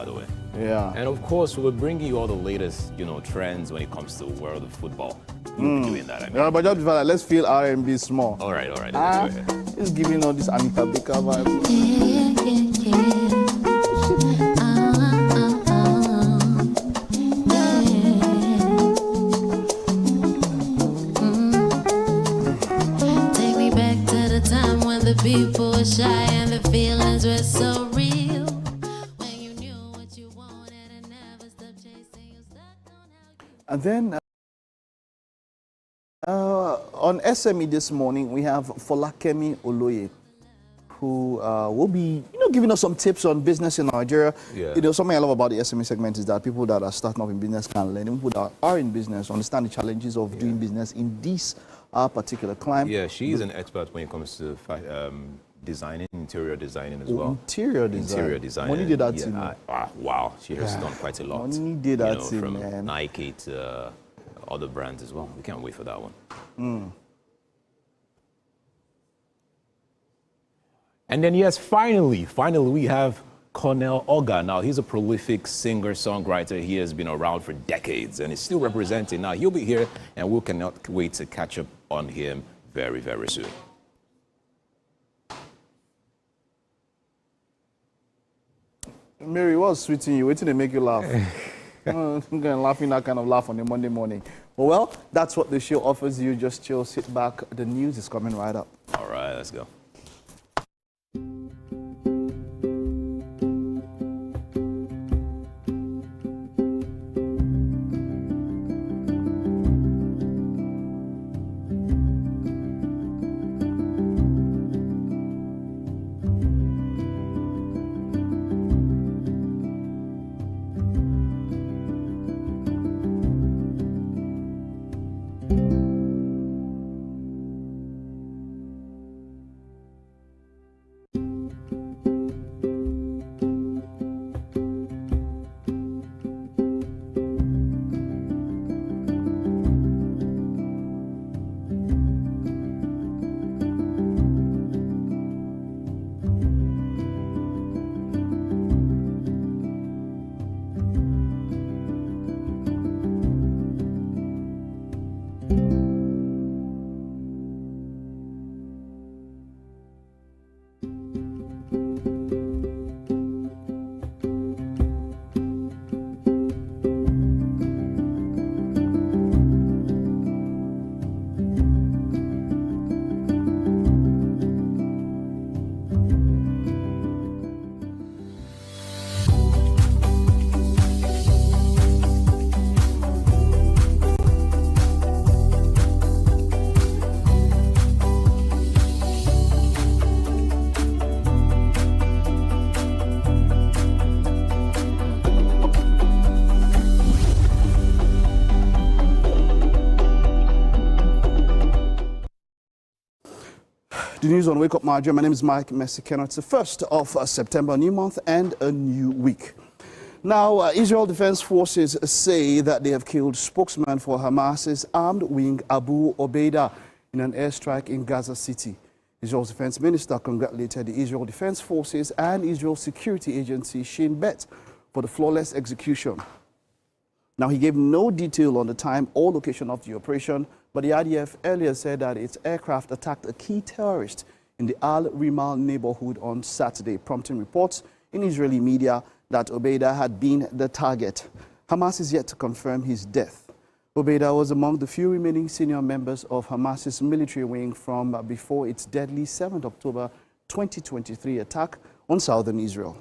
by the way. Yeah. And of course, we're bringing you all the latest, trends when it comes to the world of football. We'll be doing that, I mean. Yeah, but just before that, let's feel R&B small. All right. Let's do it. It's giving all this Anita Baker vibe. Take me back to the time when the people were shy and the feelings were so real. When you knew what you wanted and never stopped chasing, you stuck on how you... And then on SME this morning, we have Folakemi Oloye, who will be, giving us some tips on business in Nigeria. Yeah. Something I love about the SME segment is that people that are starting up in business can learn. People that are in business understand the challenges of doing business in this particular climate. Yeah, she's an expert when it comes to designing, interior designing as well. Interior design. Money did that too. Wow, she has done quite a lot. Money did that too, from man. Nike to other brands as well. We can't wait for that one. And then, yes, finally, we have Cornel Oga. Now, he's a prolific singer-songwriter. He has been around for decades and is still representing. Now, he'll be here, and we cannot wait to catch up on him very, very soon. Mary, what's sweeting you? Waiting to make you laugh. I'm laughing that kind of laugh on a Monday morning. Well, that's what the show offers you. Just chill, sit back. The news is coming right up. All right, let's go. The news on Wake Up Nigeria. My name is Mike Messikeno. It's the 1st of September, a new month and a new week. Now, Israel Defense Forces say that they have killed spokesman for Hamas's armed wing Abu Obaida in an airstrike in Gaza City. Israel's defense minister congratulated the Israel Defense Forces and Israel security agency Shin Bet for the flawless execution. Now, he gave no detail on the time or location of the operation, but the IDF earlier said that its aircraft attacked a key terrorist in the Al-Rimal neighborhood on Saturday, prompting reports in Israeli media that Obaida had been the target. Hamas is yet to confirm his death. Obaida was among the few remaining senior members of Hamas's military wing from before its deadly 7th October 2023 attack on southern Israel.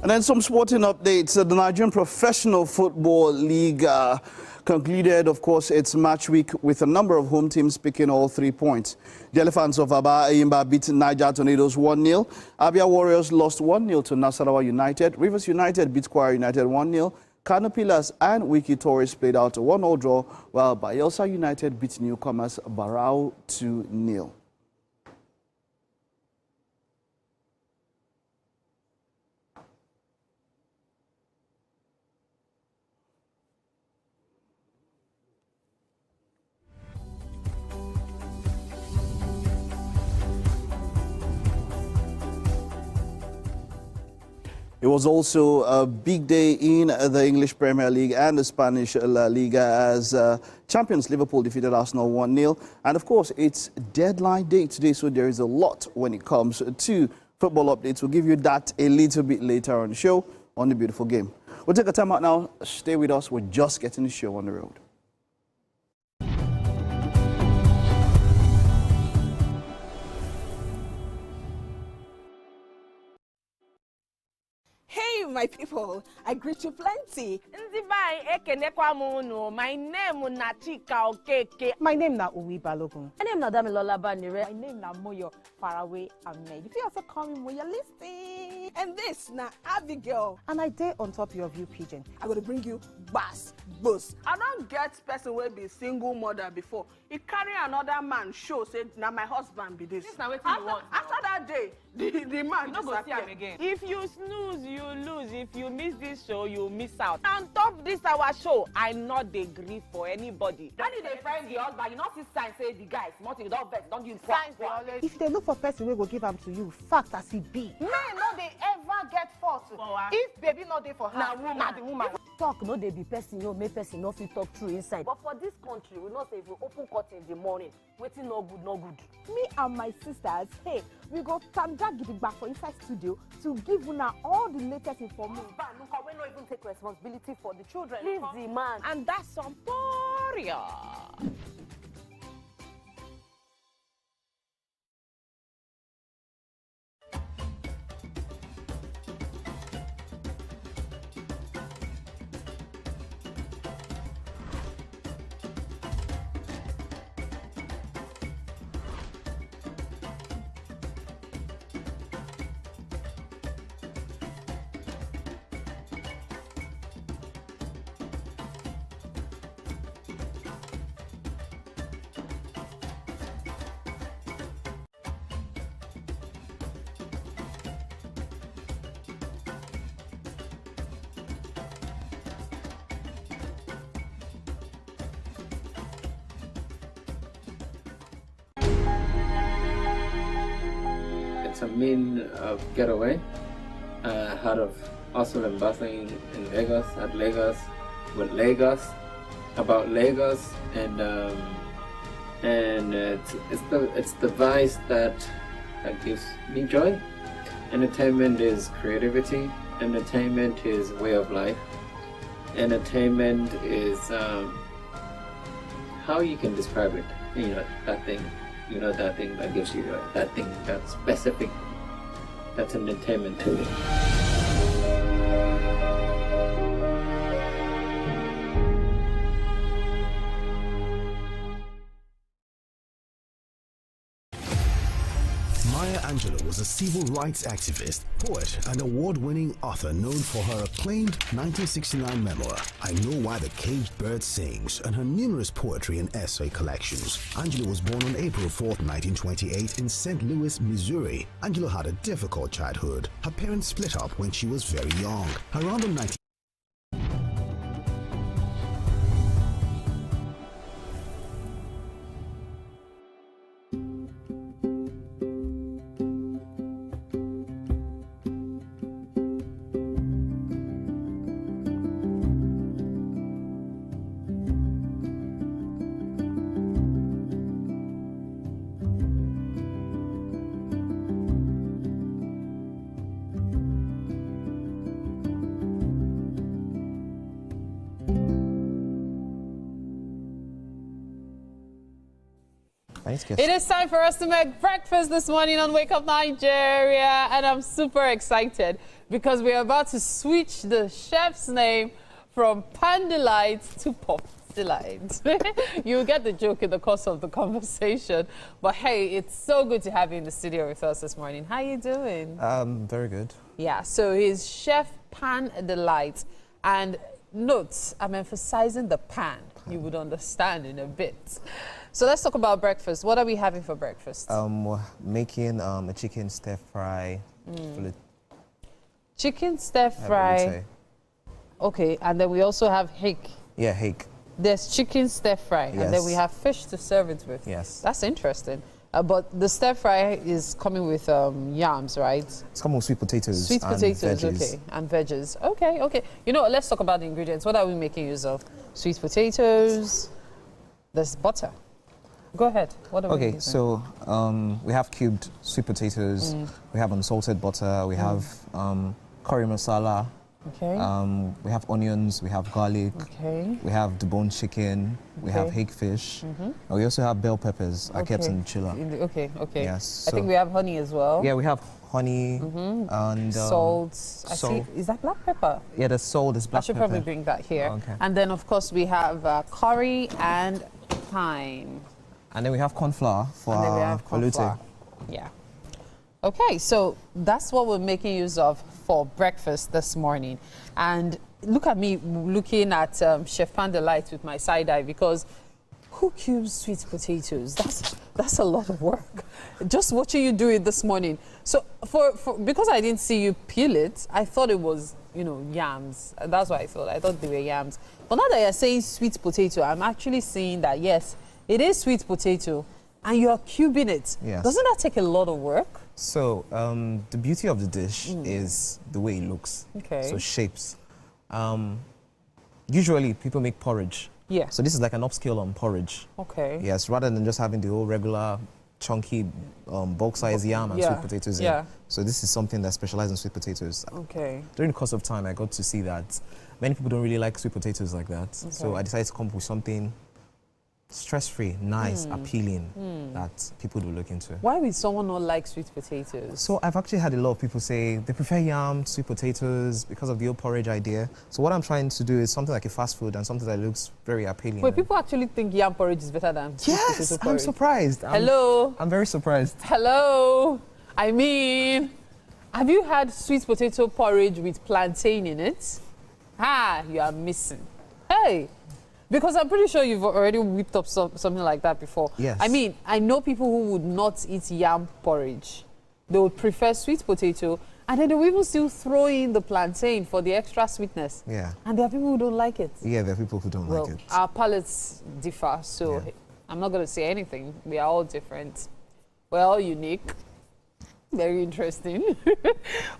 And then some sporting updates. The Nigerian Professional Football League concluded, of course, its match week with a number of home teams picking all 3 points. The Elephants of Aba Eyimba beat Niger Tornadoes 1-0. Abia Warriors lost 1-0 to Nasarawa United. Rivers United beat Kwara United 1-0. Kano Pillars and Wiki Tourists played out a 1-0 draw, while Bayelsa United beat newcomers Barao 2-0. It was also a big day in the English Premier League and the Spanish La Liga as champions Liverpool defeated Arsenal 1-0. And of course, it's deadline day today, so there is a lot when it comes to football updates. We'll give you that a little bit later on the show on The Beautiful Game. We'll take a time out now. Stay with us. We're just getting the show on the road. Hey, my people, I greet you plenty. My name na Chika Okeke. My name na Uwi Balogun. My name na Damilola Banire. My name na Moyo Faraway Ahmed. If you also call me Moyo, listen. And this na Abigail. And I dare on top your view pigeon. I'm going to bring you bass, boost. I don't get person will be single mother before. He carry another man show say now my husband be this. This na wetin you want. After that day, the man you no go see am again. If you snooze, you lose. If you miss this show, you miss out. On top this our show, I not dey gree for anybody. When you dey friend the husband, you not see sign say the guy smart, you don't vex, don't use signs. If they look for person, we go give them to you. Fact as it be. Men no dey ever get fault. If baby not dey for her, na the woman. Talk no dey be person, you make person no fit talk true inside. But for this country, we not say if you open court in the morning, waiting no good, no good. Me and my sisters, hey, we go tanda gidigba for inside studio to give una all the latest information. We no even take responsibility for the children. Leave the man. And that's some poria. It's a mean getaway out of hustle and bustling in Lagos, at Lagos, with Lagos, about Lagos, and it's the vice that gives me joy. Entertainment is creativity. Entertainment is way of life. Entertainment is how you can describe it. You know, that thing. You know, that thing that gives you joy. That thing that's specific. That's entertainment to me. Angelou was a civil rights activist, poet, and award-winning author known for her acclaimed 1969 memoir, I Know Why the Caged Bird Sings, and her numerous poetry and essay collections. Angelou was born on April 4, 1928 in St. Louis, Missouri. Angelou had a difficult childhood. Her parents split up when she was very young. Around the 19 It is time for us to make breakfast this morning on Wake Up Nigeria, and I'm super excited because we're about to switch the chef's name from Pan Delight to Pop Delight. You'll get the joke in the course of the conversation, but hey, it's so good to have you in the studio with us this morning. How you doing? Very good. Yeah, so he's Chef Pan Delight, and note, I'm emphasizing the pan. You would understand in a bit. So let's talk about breakfast. What are we having for breakfast? We're making a chicken stir fry. Chicken stir fry. Okay, and then we also have hake. Yeah, hake. There's chicken stir fry, Yes. and then we have fish to serve it with. Yes. That's interesting. But the stir fry is coming with yams, right? It's coming with sweet potatoes. Sweet and potatoes, veggies. okay, and veggies. Okay, okay. You know, let's talk about the ingredients. What are we making use of? Sweet potatoes. There's butter. Go ahead. What are we using? So we have cubed sweet potatoes. We have unsalted butter. We have curry masala. Okay. We have onions. We have garlic. Okay. We have deboned chicken. We have hake-fish. And we also have bell peppers. I kept in the chiller. Okay, okay. Yes. I think we have honey as well. Yeah, we have honey and salt. I salt. see. Is that black pepper? Yeah, the salt is black I should pepper. probably bring that here. Okay. And then, of course, we have curry and thyme. And then we have corn flour for And then we our have corn velouté. flour. Yeah. Okay, so that's what we're making use of for breakfast this morning. And look at me looking at Chef Pandelight with my side eye, because who cubes sweet potatoes? That's a lot of work. Just watching you do it this morning. So because I didn't see you peel it, I thought it was, you know, yams. That's what I thought. I thought they were yams. But now that you're saying sweet potato, I'm actually seeing that, yes, it is sweet potato, and you're cubing it. Yes. Doesn't that take a lot of work? So the beauty of the dish is the way it looks. Okay. So shapes. Usually people make porridge. Yeah. So this is like an upscale on porridge. Okay. Yes, rather than just having the whole regular chunky bulk size yam and sweet potatoes in. Yeah. So this is something that specializes in sweet potatoes. Okay. During the course of time, I got to see that many people don't really like sweet potatoes like that. Okay. So I decided to come up with something stress-free, nice, appealing that people will look into. Why would someone not like sweet potatoes? So I've actually had a lot of people say they prefer yam, sweet potatoes because of the old porridge idea. So what I'm trying to do is something like a fast food and something that looks very appealing. Wait, people actually think yam porridge is better than sweet potato porridge? I'm surprised. Hello? I'm very surprised. Hello? I mean, have you had sweet potato porridge with plantain in it? Ah, you are missing. Hey! Because I'm pretty sure you've already whipped up something like that before. Yes. I mean, I know people who would not eat yam porridge. They would prefer sweet potato, and then they will even still throw in the plantain for the extra sweetness. Yeah. And there are people who don't like it. Yeah, there are people who don't like it. Our palates differ, so Yeah. I'm not going to say anything. We are all different. We're all unique. Very interesting.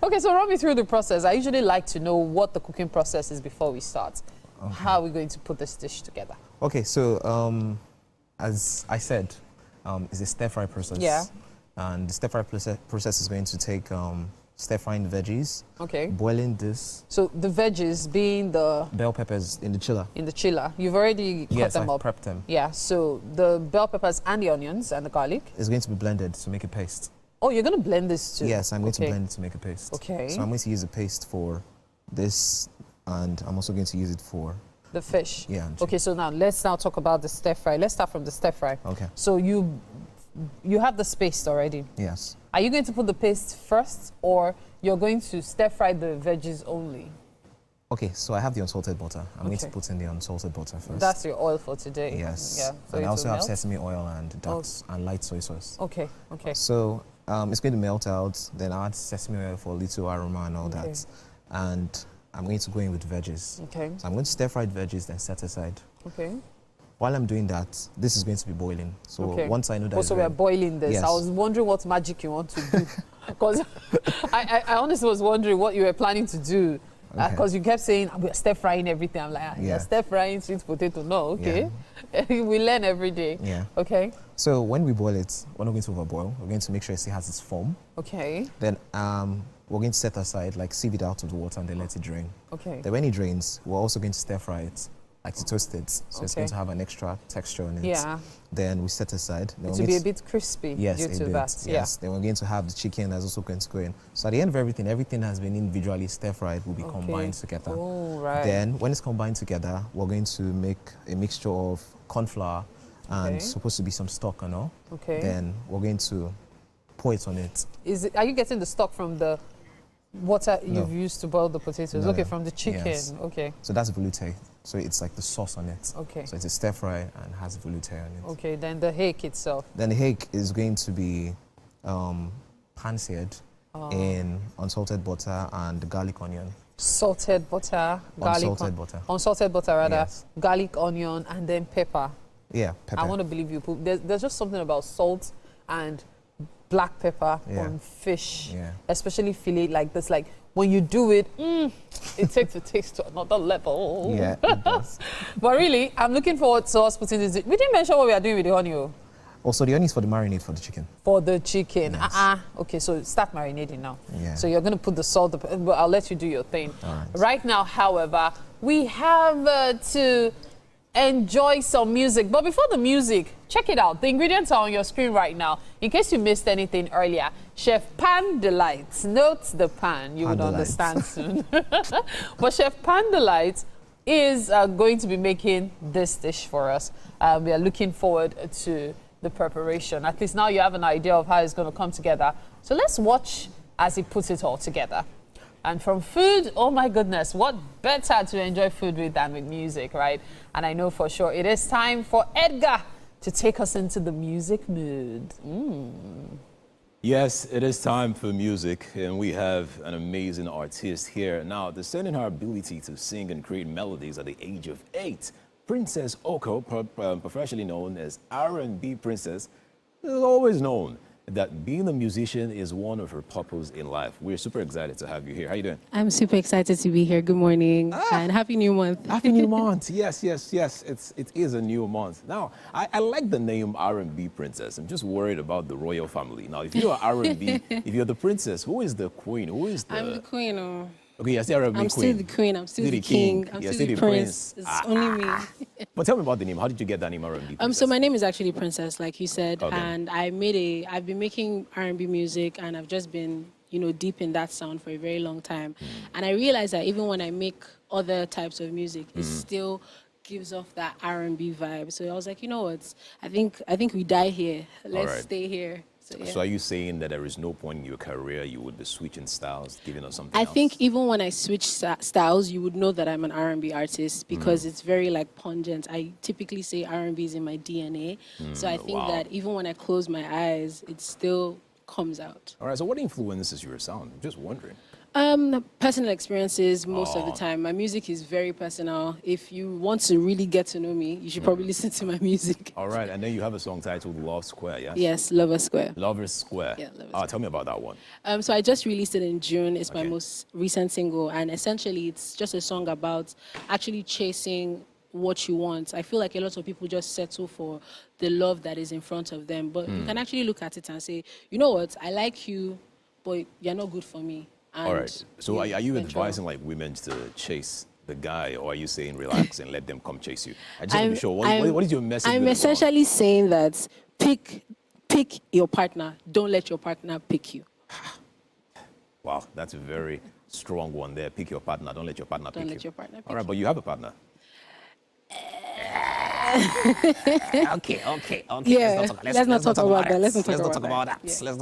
Okay, so run me through the process. I usually like to know what the cooking process is before we start. Okay. How are we going to put this dish together? Okay, so as I said, it's a stir-fry process. Yeah. And the stir-fry process is going to take stir-frying veggies. Okay. Boiling this. So the veggies being the... Bell peppers in the chiller. In the chiller. You've already cut them up. Yes, I've prepped them. Yeah, so the bell peppers and the onions and the garlic. It's going to be blended to make a paste. Oh, you're going to blend this too? Yes, I'm going to blend it to make a paste. Okay. So I'm going to use a paste for this, and I'm also going to use it for the fish. Yeah. Okay, so now let's talk about the stir fry. Let's start from the stir fry. Okay. So you have the paste already. Yes. Are you going to put the paste first, or you're going to stir fry the veggies only? Okay, so I have the unsalted butter. I'm going to put in the unsalted butter first. That's your oil for today. Yes. Yeah. So and I also have sesame oil and and light soy sauce. Okay. Okay. So it's going to melt out. Then I'll add sesame oil for a little aroma and all that. And I'm going to go in with veggies. Okay. So I'm going to stir fry the veggies, then set aside. Okay. While I'm doing that, this is going to be boiling. So once I know that. Also, we're boiling this. Yes. I was wondering what magic you want to do, because I honestly was wondering what you were planning to do. Because you kept saying we're stir frying everything. I'm like, you're stir frying sweet potato. No, okay. Yeah. We learn every day. Yeah. Okay. So when we boil it, we're not going to overboil. We're going to make sure it still has its form. Okay. Then we're going to set aside, like sieve it out of the water and then let it drain. Okay. Then when it drains, we're also going to stir fry it, like to toast it. So it's going to have an extra texture on it. Yeah. Then we set aside. Then it will be a bit crispy due to that. Yes. Yeah. Then we're going to have the chicken that's also going to go in. So at the end of everything has been individually stir fried, will be combined together. Oh, right. Then when it's combined together, we're going to make a mixture of corn flour and supposed to be some stock and all. Okay. Then we're going to pour it on it. Are you getting the stock from the water you've used to boil the potatoes? No, okay, from the chicken. Yes. Okay. So that's velouté. So it's like the sauce on it. Okay. So it's a stir fry and has velouté on it. Okay, then the hake itself. Then the hake is going to be pan-seared in unsalted butter and garlic onion. Salted butter, garlic. Unsalted butter. Unsalted butter, rather. Yes. Garlic, onion, and then pepper. Yeah, pepper. I want to believe you. There's just something about salt and black pepper on fish, especially fillet like this. Like when you do it, it takes the taste to another level. Yeah, it does. But really, I'm looking forward to us putting this. We didn't mention what we are doing with the honey. Also, the honey is for the marinade for the chicken. For the chicken. Yes. Okay, so start marinating now. Yeah. So you're going to put the salt, but I'll let you do your thing. All right. Right now, however, we have to enjoy some music. But before the music, check it out. The ingredients are on your screen right now. In case you missed anything earlier, Chef Pan Delights. Note the pan. You would understand soon. But Chef Pan Delights is going to be making this dish for us. We are looking forward to the preparation. At least now you have an idea of how it's going to come together. So let's watch as he puts it all together. And from food, oh my goodness, what better to enjoy food with than with music, right? And I know for sure it is time for Edgar to take us into the music mood. Yes, it is time for music, and we have an amazing artist here. Now, discerning her ability to sing and create melodies at the age of 8, Princess Oko, professionally known as R&B Princess, is always known that being a musician is one of her purposes in life. We're super excited to have you here. How you doing? I'm super excited to be here. Good morning and happy new month. Happy new month. Yes. It is a new month. Now, I like the name R&B Princess. I'm just worried about the royal family. Now, if you're R&B, if you're the princess, who is the queen? Who is the... I'm the queen. Oh. Okay, you're still R&B queen. I'm still the queen. I'm still the king. I'm still the prince. It's only me. But tell me about the name. How did you get that name, R&B Princess? So my name is actually Princess, like you said, and I've been making R&B music, and I've just been, deep in that sound for a very long time. And I realized that even when I make other types of music, it still gives off that R&B vibe. So I was like, you know what? I think we die here. Let's stay here. So are you saying that there is no point in your career you would be switching styles, giving us something else? I think even when I switch styles, you would know that I'm an R&B artist because it's very pungent. I typically say R&B is in my DNA. So I think that even when I close my eyes, it still comes out. All right, so what influences your sound? I'm just wondering. Personal experiences most of the time. My music is very personal. If you want to really get to know me, you should probably listen to my music. All right, and then you have a song titled Love Square, yes? Yes, Lover Square. Lover Square. Yeah, Lover Square. Tell me about that one. So I just released it in June. It's my most recent single, and essentially it's just a song about actually chasing what you want. I feel like a lot of people just settle for the love that is in front of them, but you can actually look at it and say, you know what, I like you, but you're not good for me. All right. So are you advising women to chase the guy, or are you saying relax and let them come chase you? I just want to be sure. What is your message? I'm essentially saying that pick your partner. Don't let your partner pick you. Wow, that's a very strong one there. Pick your partner. Don't let your partner pick you. Don't let your partner pick you. All right, but you have a partner. Okay. Yeah, let's not talk about that. Let's not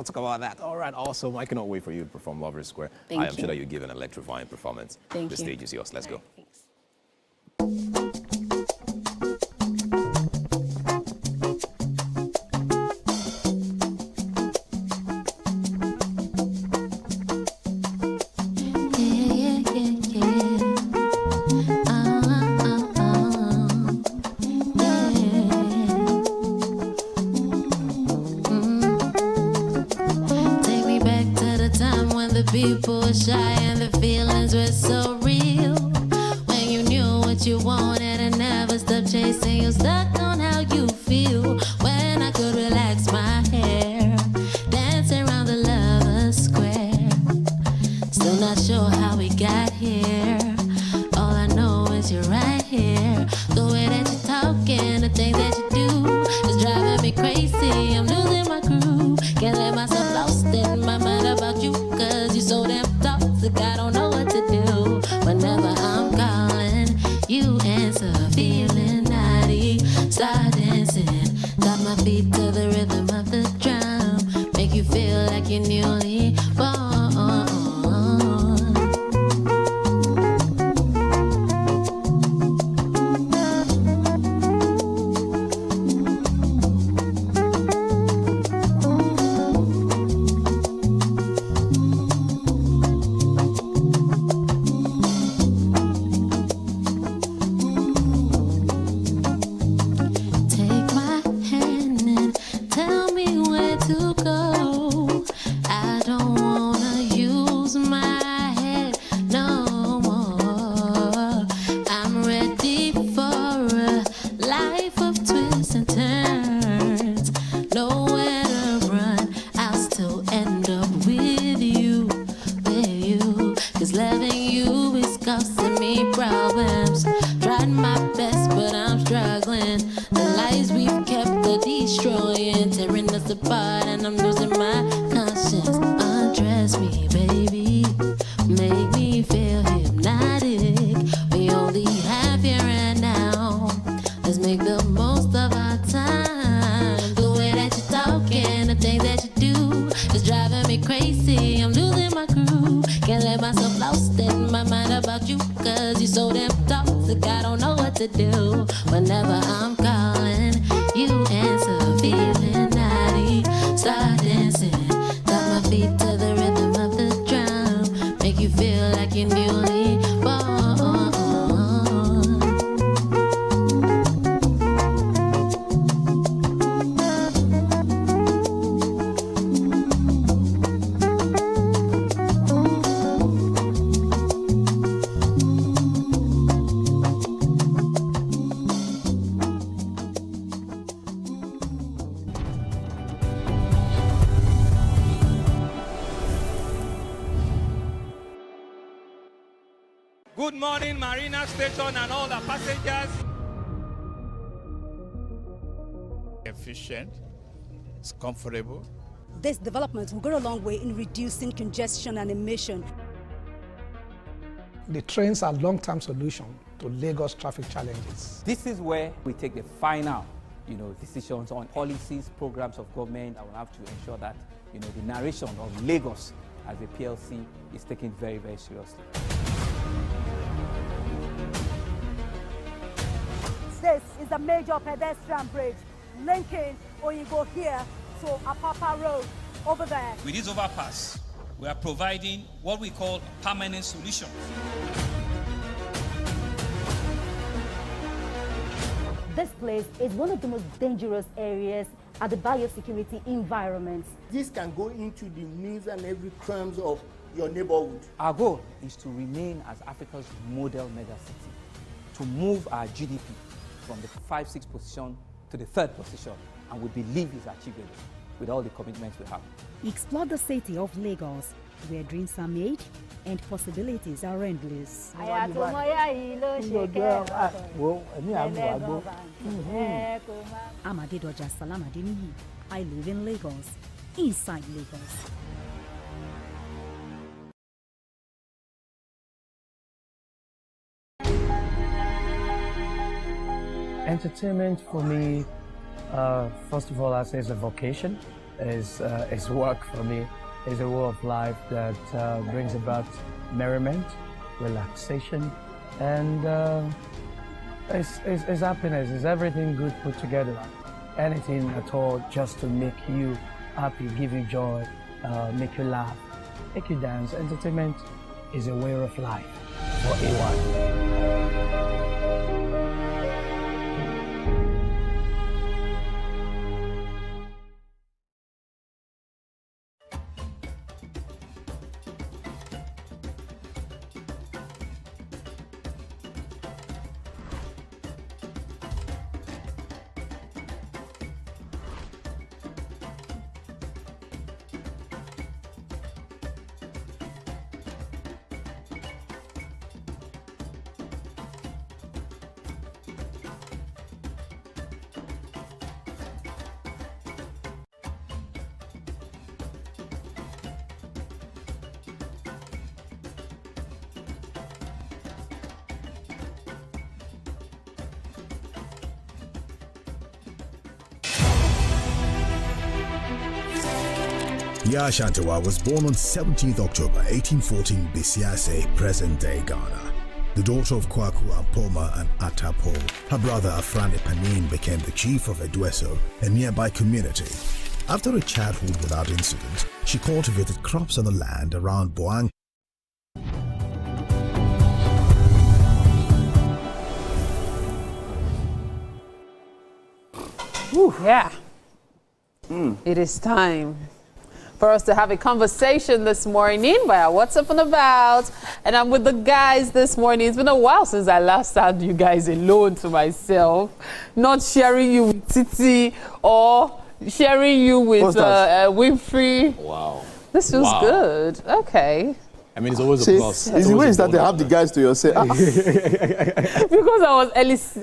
talk about that. All right, awesome. I cannot wait for you to perform Lover Square. I am sure that you give an electrifying performance. Thank you. The stage is yours. Let's go. Thanks. People were shy and the feelings were so real. When you knew what you wanted and never stopped chasing, you stuck on how you feel. When I could relax my hair, dancing around the Lover Square. Still not sure how we got here. All I know is you're right here. The way that you're talking, the things that you do is driving me crazy. I'm losing my groove. Can't let myself lost in my mind about you. Cause you're so damn toxic, I don't know what to do. Whenever I'm calling, you answer. Feeling naughty, start dancing. Tap my feet to the rhythm of the drum. Make you feel like you're newly born. Loving you is costing me problems. Tried my best, but I'm struggling. The lies we've kept are destroying, tearing us apart, and I'm losing my conscience. Undress me, baby. Make me feel hypnotic. We only have here and now. Let's make the most of our time. The way that you're talking, the things that you do, is driving me crazy. I'm losing my groove. Can't let myself lost in my mind about you, cause you're so damn toxic. I don't know what to do. Whenever I'm calling, you answer, feeling naughty. Start dancing, tap my feet to the rhythm of the drum. Make you feel like you're newly born. Good morning, Marina Station and all the passengers. Efficient, it's comfortable. This development will go a long way in reducing congestion and emission. The trains are a long-term solution to Lagos traffic challenges. This is where we take the final, decisions on policies, programs of government. I will have to ensure that, the narration of Lagos as a PLC is taken very, very seriously. This is a major pedestrian bridge linking Oyinbo here to Apapa Road over there. With this overpass, we are providing what we call a permanent solution. This place is one of the most dangerous areas at the biosecurity environment. This can go into the news and every crimes of your neighborhood. Our goal is to remain as Africa's model megacity, to move our GDP from the 5-6 position to the 3rd position, and we believe it's achievable with all the commitments we have. Explore the city of Lagos, where dreams are made and possibilities are endless. Amadedoja Salamadini. I live in Lagos, inside Lagos. Entertainment for me, first of all, I say is a vocation, is work for me, is a way of life that brings about merriment, relaxation, and it's happiness, it's everything good put together. Anything at all just to make you happy, give you joy, make you laugh, make you dance. Entertainment is a way of life for anyone. Yaa Asantewaa was born on 17th October 1814 Bisiase, present-day Ghana. The daughter of Kwaku Ampoma and Atapo, her brother Afrani Panin became the chief of Edueso, a nearby community. After a childhood without incident, she cultivated crops on the land around Boang. Yeah. It is time for us to have a conversation this morning via What's Up and About. And I'm with the guys this morning. It's been a while since I last had you guys alone to myself, not sharing you with Titi or sharing you with Winfrey. Wow. This feels good. Okay. I mean, it's always a plus. It's the way that they have the guys to yourself. Because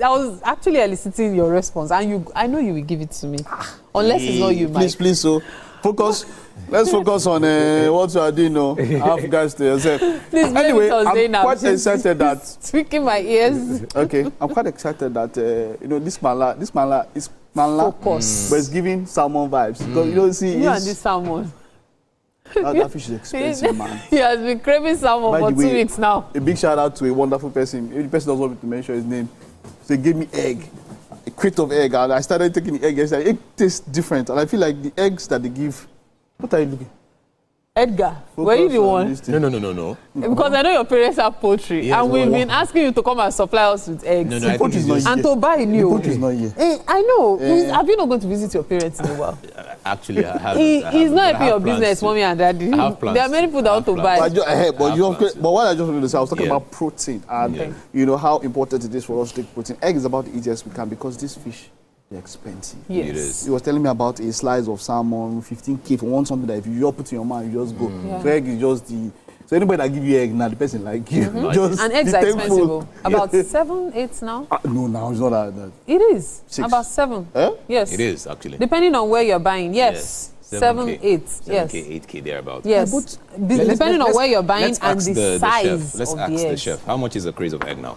I was actually eliciting your response, and I know you will give it to me, unless it's not you, Mike. Please, so focus. Let's focus on what you are doing now. Have guys to yourself. Please, anyway, I'm quite excited that tweaking my ears. Okay, I'm quite excited that this manla is focus, but it's giving salmon vibes. Because you don't see you and this salmon. That fish is expensive, man. He has been craving salmon for 2 weeks now. A big shout out to a wonderful person. The person doesn't want me to mention his name. So he gave me egg, a crate of egg, and I started taking the egg yesterday. It tastes different, and I feel like the eggs that they give. What are you looking? Edgar, were you the one? No. Because I know your parents have poultry, yes, and we've been asking you to come and supply us with eggs. No, I think it's not and to buy new. The poultry is not here. I know. Have you not gone to visit your parents in a while? Actually, I have. He's not helping your business, mommy and daddy. There are many people that want to buy. But what I just wanted to say, I was talking about protein and how important it is for us to take protein. Egg is about the easiest we can because this fish. They're expensive. Yes. It is. He was telling me about a slice of salmon, 15K. If you want something that if you just put in your mouth, you just go. So egg is just the... So anybody that give you egg now, the person like you. Just and eggs are expensive. About 7, 8 now? No, now it's not that. It is. 6. About 7. Yes. It is, actually. Depending on where you're buying. Yes. 7, 8. Yes. 7K, 8K, thereabout. Yes. Depending on where you're buying and the size Let's ask the chef. How much is a crate of egg now?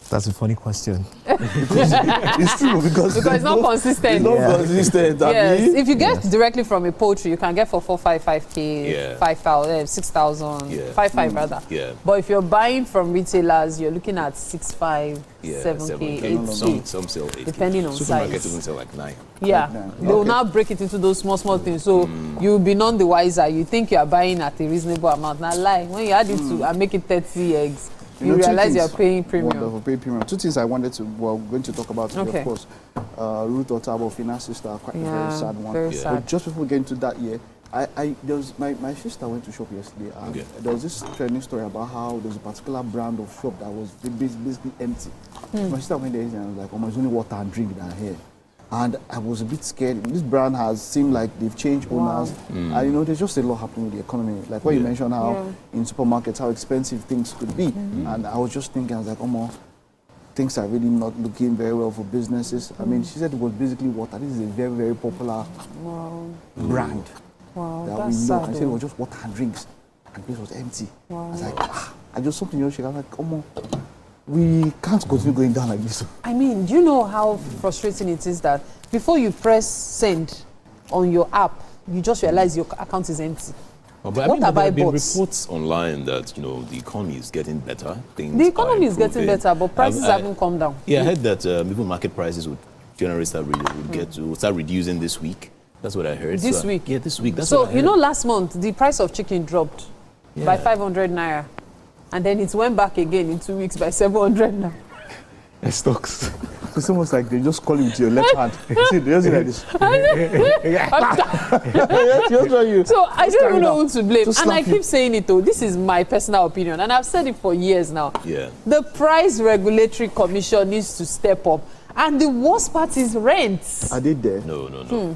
That's a funny question. It's true because it's not consistent. It's not consistent. Yes. If you get directly from a poultry, you can get for 5K, 5,000, 6,000, 5 rather. Yeah. But if you're buying from retailers, you're looking at 6.5, 7K, 8K. Some sell 8K. Depending on size. Supermarkets even sell like 9. Yeah. They will now break it into those small things. So you'll be none the wiser. You think you are buying at a reasonable amount. Now lie. When you add it to and make it 30 eggs. You realize you're paying premium. Wonderful, paying premium. 2 things I wanted to, going to talk about, of course. Ruth Otabo, Fina's sister, quite a very sad one. Very sad. But just before we get into that year, there was my sister went to shop yesterday, and there was this trending story about how there was a particular brand of shop that was basically empty. My sister went there and I was like, oh, there's only water and drink down here. And I was a bit scared. This brand has seemed like they've changed owners. And there's just a lot happening with the economy. Like what you mentioned, how in supermarkets, how expensive things could be. And I was just thinking, I was like, things are really not looking very well for businesses. I mean, she said it was basically water. This is a very, very popular brand that we know. I said it was just water and drinks. And the place was empty. I was like, I just something else. I was like, we can't continue going down like this. I mean, do you know how frustrating it is that before you press send on your app, you just realize your account is empty? But there have been reports online that the economy is getting better. The economy is getting better, but prices haven't come down. Yeah, I heard that even market prices would generally start reducing this week. That's what I heard. This week? Yeah, this week. That's so what I heard. last month the price of chicken dropped by 500 naira. And then it went back again in 2 weeks by 700 now. Stocks. It's almost like they just call you with your left hand. See, they just like this. So I don't even know who to blame. And I keep saying it though. This is my personal opinion. And I've said it for years now. Yeah. The Price Regulatory Commission needs to step up. And the worst part is rent. I did there. No.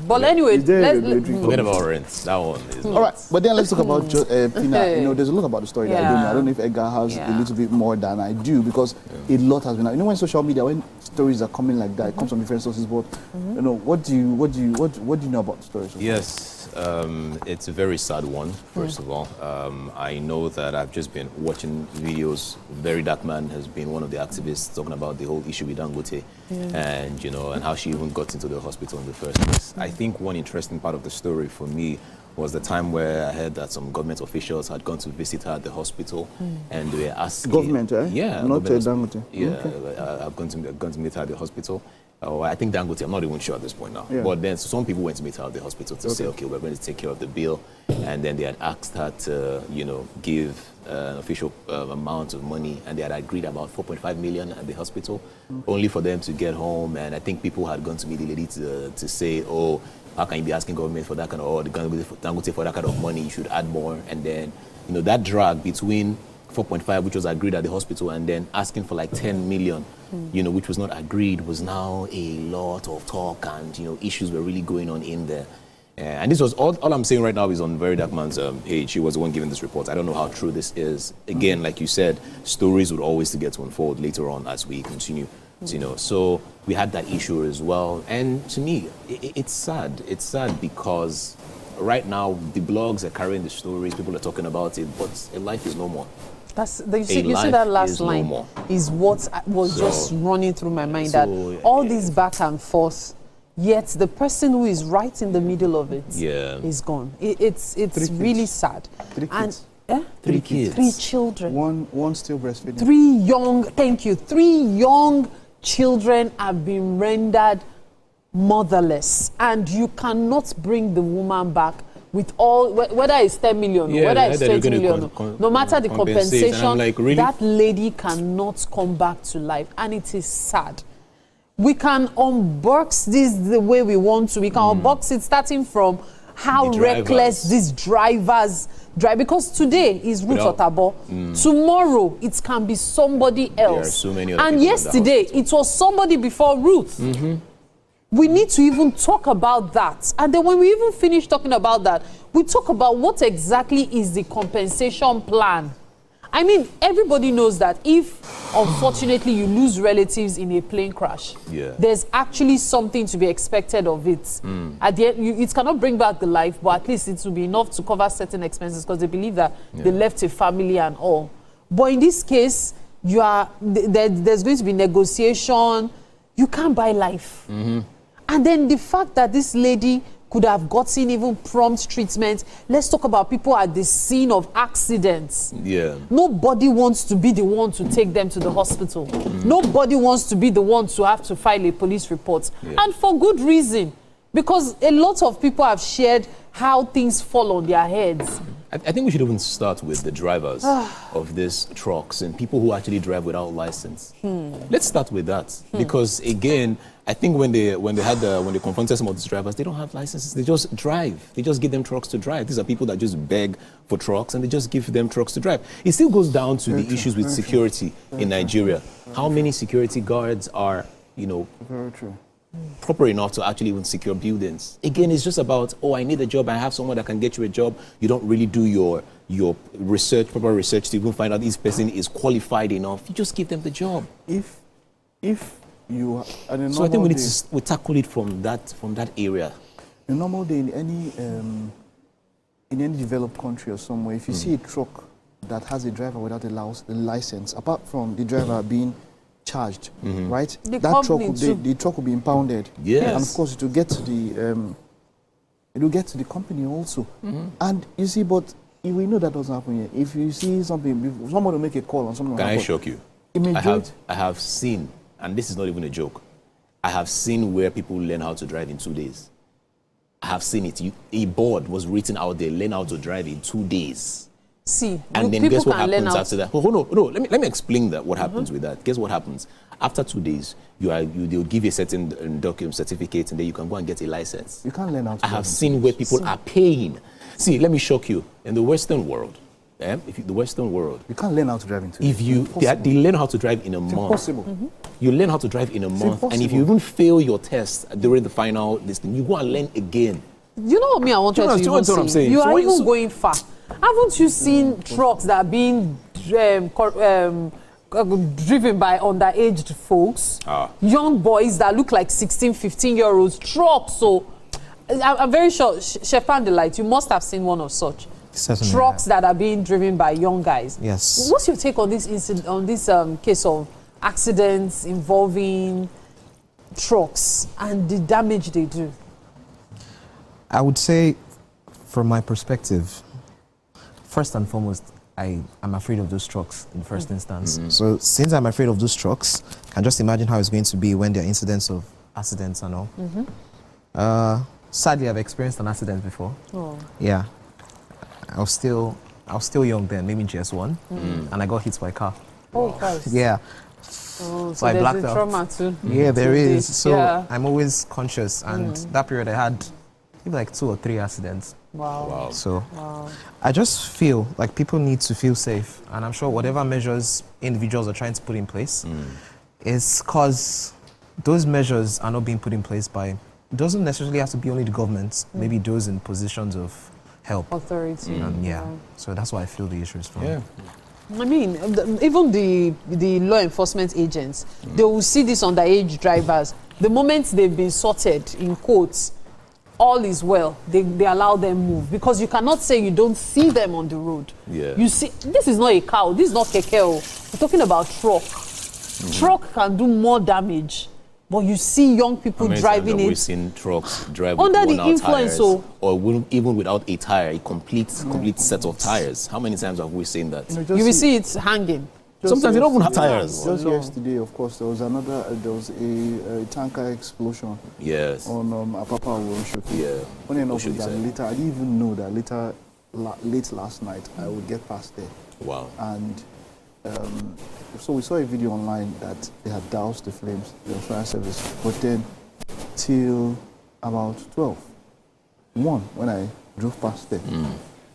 But anyway, forget about rent. That one is all right, but then let's talk about Pina. There's a lot about the story that I don't know if Edgar has a little bit more than I do because a lot has been. When social media, when stories are coming like that, it comes from different sources. But what do you know about the story? Yes. It's a very sad one, first of all. I know that I've just been watching videos. Very Dark Man has been one of the activists talking about the whole issue with Dangote and, and how she even got into the hospital in the first place. I think one interesting part of the story for me was the time where I heard that some government officials had gone to visit her at the hospital and they were asking... Government, Yeah. Not Dangote. Yeah, I've gone to meet her at the hospital. I think Dangote, I'm not even sure at this point now. But then some people went to meet her at the hospital to say, okay, we're going to take care of the bill. And then they had asked her to, give an official amount of money. And they had agreed about 4.5 million at the hospital, only for them to get home. And I think people had gone to meet the lady to say, oh, how can you be asking government for that kind of, or the Dangote for that kind of money? You should add more. And then, that drag between 4.5, which was agreed at the hospital, and then asking for like 10 million, which was not agreed, was now a lot of talk, and issues were really going on in there. And this was all I'm saying right now is on Very Dark Man's page. He was the one giving this report. I don't know how true this is. Again, like you said, stories would always get to unfold later on as we continue. You know, so we had that issue as well. And to me, it's sad. It's sad because right now the blogs are carrying the stories. People are talking about it, but a life is no more. You see that last line is what was just running through my mind. That all this back and forth, yet the person who is right in the middle of it is gone. It's really sad. 3 kids. And 3 kids. 3 children. One still breastfeeding. 3 young children have been rendered motherless, and you cannot bring the woman back with all, whether it's 10 million, whether it's 20 million, no matter the compensation, like, really? that lady cannot come back to life, and it is sad. We can unbox this the way we want to. We can unbox it starting from how reckless these drivers drive, because today is Ruth Otabo. Tomorrow it can be somebody else. There are so many other and people yesterday it was somebody before Ruth. We need to even talk about that. And then when we even finish talking about that, we talk about what exactly is the compensation plan. I mean, everybody knows that if, unfortunately, you lose relatives in a plane crash, there's actually something to be expected of it. At the end, it cannot bring back the life, but at least it will be enough to cover certain expenses, because they believe that they left a family and all. But in this case, there's going to be negotiation. You can't buy life. And then the fact that this lady could have gotten even prompt treatment. Let's talk about people at the scene of accidents. Nobody wants to be the one to take them to the hospital. Nobody wants to be the one to have to file a police report. And for good reason. Because a lot of people have shared how things fall on their heads. I think we should even start with the drivers of these trucks and people who actually drive without license. Let's start with that. Because again, I think when they confronted some of these drivers, they don't have licenses. They just drive. They just give them trucks to drive. These are people that just beg for trucks, and they just give them trucks to drive. It still goes down to the issues with security in Nigeria. How many security guards are, you know, proper enough to actually even secure buildings? Again, it's just about, oh, I need a job. I have someone that can get you a job. You don't really do your research, proper research, to even find out this person is qualified enough. You just give them the job. So I think we need to tackle it from that area. A normal day in any developed country or somewhere, if you see a truck that has a driver without a license, apart from the driver being charged, right? The truck will be impounded. And of course it will get to the company also. And you see, but we know that doesn't happen here. If you see something, someone will make a call on something. Can I shock you? I have seen, and this is not even a joke, I have seen where people learn how to drive in 2 days. I have seen it. A board was written out there, learn how to drive in 2 days. See, and then guess what happens after that? Oh, no, let me explain that. What happens with that? Guess what happens? After 2 days, they'll give you a certain document certificate, and then you can go and get a license. You can't learn how to I have seen where people are paying. See, let me shock you. In the Western world, the Western world, you can't learn how to drive in 2 days. If they learn how to drive in a month. Impossible. You learn how to drive in a month, and if you even fail your test during the final listing, you go and learn again. You know what me I wanted to even say? You are even going far. Haven't you seen trucks that are being driven by underage folks? Young boys that look like 16, 15-year-olds. Trucks. So I'm very sure, Chef Pandelight, you must have seen one of such. Certainly trucks that are being driven by young guys. Yes. What's your take on this incident, on this case of accidents involving trucks and the damage they do? I would say, from my perspective, first and foremost, I'm afraid of those trucks in the first instance. So since I'm afraid of those trucks, I can just imagine how it's going to be when there are incidents of accidents and all. Sadly, I've experienced an accident before. Yeah. I was still young then, maybe GS1, and I got hit by a car. Oh, Christ. Yeah. Oh, so I blacked out. Trauma too. Yeah, there is. So I'm always conscious, and that period I had maybe like 2 or 3 accidents. Wow. So I just feel like people need to feel safe, and I'm sure whatever measures individuals are trying to put in place is because those measures are not being put in place by doesn't necessarily have to be only the government, maybe those in positions of help. Authority. So that's why I feel the issue is from. I mean, even the law enforcement agents, they will see these underage drivers. The moment they've been sorted, in quotes, all is well, they allow them move. Because you cannot say you don't see them on the road. You see, this is not a cow, this is not keke. We're talking about truck. Truck can do more damage. But you see young people driving it. We've seen trucks drive under with the influence, tires, or even without a tire, a complete set of tires. How many times have we seen that? You will see it hanging. Sometimes they don't even have tires. Just yesterday, of course, there was a tanker explosion. Yes. On Apapa Wonshoki. Yeah. Funny enough, with that later, I didn't even know that late last night I would get past there. Wow. And so we saw a video online that they had doused the flames, the fire service, but then till about 1 when I drove past there.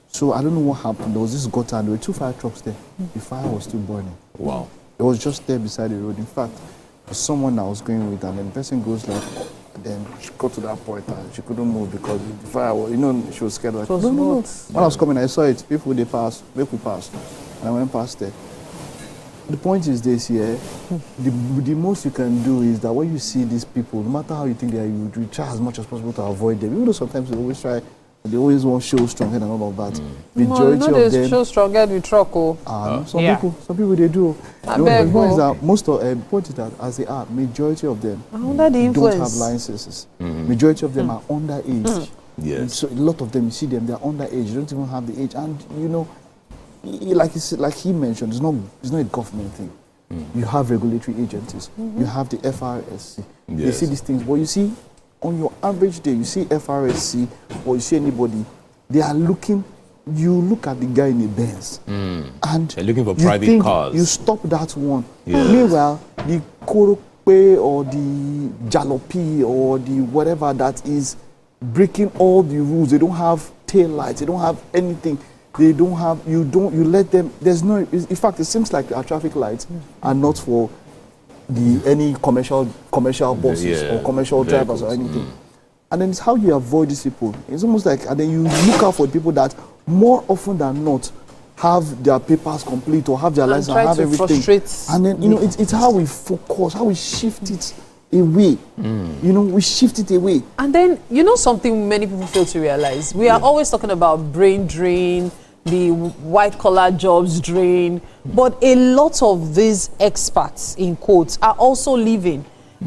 So I don't know what happened. There was this gutter and there were 2 fire trucks there. The fire was still burning. Wow. It was just there beside the road. In fact, someone I was going with, and then the person goes like, then she got to that point and she couldn't move because the fire was, she was scared. Like, no. When I was coming, I saw it. People, they passed, make we pass. And I went past there. The point is this here, the most you can do is that when you see these people, no matter how you think they are, you try as much as possible to avoid them. Even though sometimes they always want to show strong head and all of that. Majority of them show strong head with truck. Some people they do. The point is that point is that as they are, majority of them under the influence don't have licenses. Majority of them are underage. Yes. So a lot of them, you see them, they are underage. They don't even have the age, and like he mentioned, it's not a government thing. You have regulatory agencies. You have the FRSC. They see these things, but you see, on your average day, you see FRSC or you see anybody, they are looking. You look at the guy in the Benz, and they're looking for private cars. You stop that one. Meanwhile, the Korope or the Jalopy or the whatever that is breaking all the rules. They don't have tail lights. They don't have anything. They don't have. You let them. There's no. In fact, it seems like our traffic lights are not for any commercial buses or commercial drivers or anything. And then it's how you avoid these people. It's almost like, and then you look out for people that more often than not have their papers complete or have their license and have everything. And then it's how we focus, how we shift it away. We shift it away. And then something many people fail to realize. We are always talking about brain drain, the white collar jobs drain, but a lot of these experts in quotes are also leaving.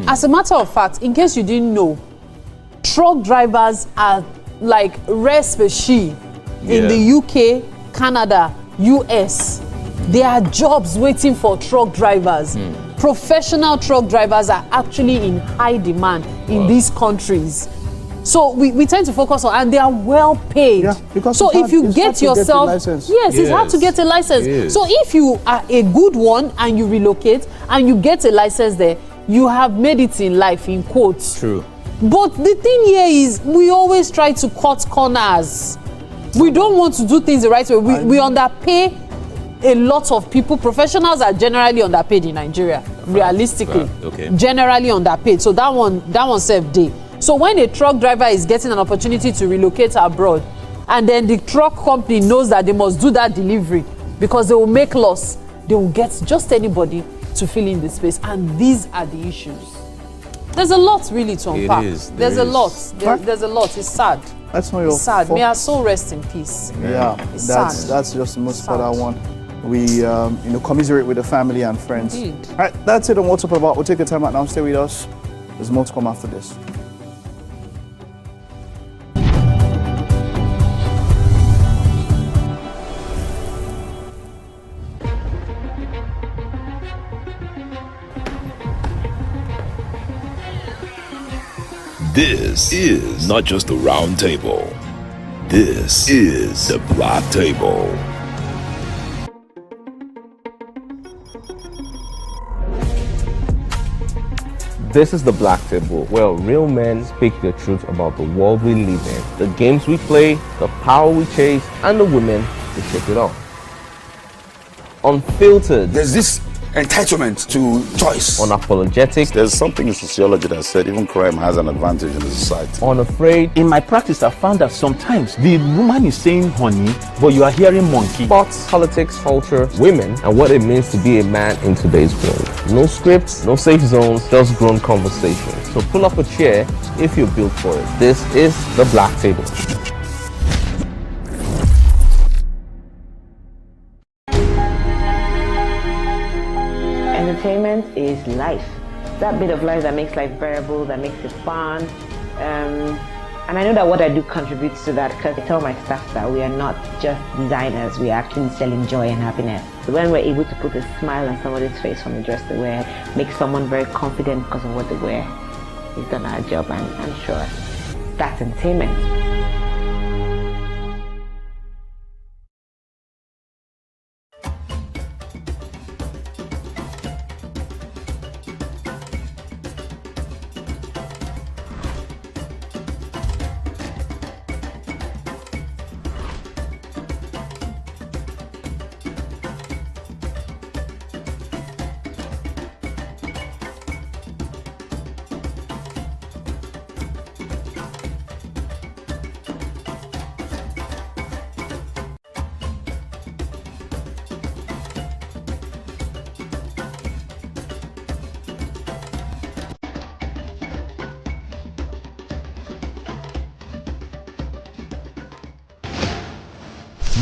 As a matter of fact, in case you didn't know, truck drivers are like rare species in the UK, Canada, US. There are jobs waiting for truck drivers. Professional truck drivers are actually in high demand in these countries. So we tend to focus on, and they are well paid. So if you get yourself, it's hard to get a license. So if you are a good one and you relocate and you get a license there, you have made it in life, in quotes. True. But the thing here is, we always try to cut corners. We don't want to do things the right way. We underpay a lot of people. Professionals are generally underpaid in Nigeria, realistically. Generally underpaid. So that one serve day. So when a truck driver is getting an opportunity to relocate abroad, and then the truck company knows that they must do that delivery because they will make loss, they will get just anybody to fill in the space. And these are the issues. There's a lot really to unpack. There's a lot. There's a lot. It's sad. That's not your It's sad. May our soul rest in peace. It's that's just the most important one. We commiserate with the family and friends. Indeed. All right, that's it on What's Up About. We'll take a time out now. Stay with us. There's more to come after this. This is not just the round table. This is the black table. This is the Black Table, where real men speak the truth about the world we live in, the games we play, the power we chase, and the women who shake it off. Unfiltered. There's this entitlement to choice. Unapologetic. There's something in sociology that said even crime has an advantage in the society. Unafraid. In my practice, I found that sometimes the woman is saying honey, but you are hearing monkey. Sports, politics, culture, women, and what it means to be a man in today's world. No scripts, no safe zones, just grown conversation. So pull up a chair if you're built for it. This is The Black Table. Entertainment is life. That bit of life that makes life bearable, that makes it fun. And I know that what I do contributes to that, because I tell my staff that we are not just designers, we are actually selling joy and happiness. So when we're able to put a smile on somebody's face from the dress they wear, make someone very confident because of what they wear, we've done our job, and I'm sure that's entertainment.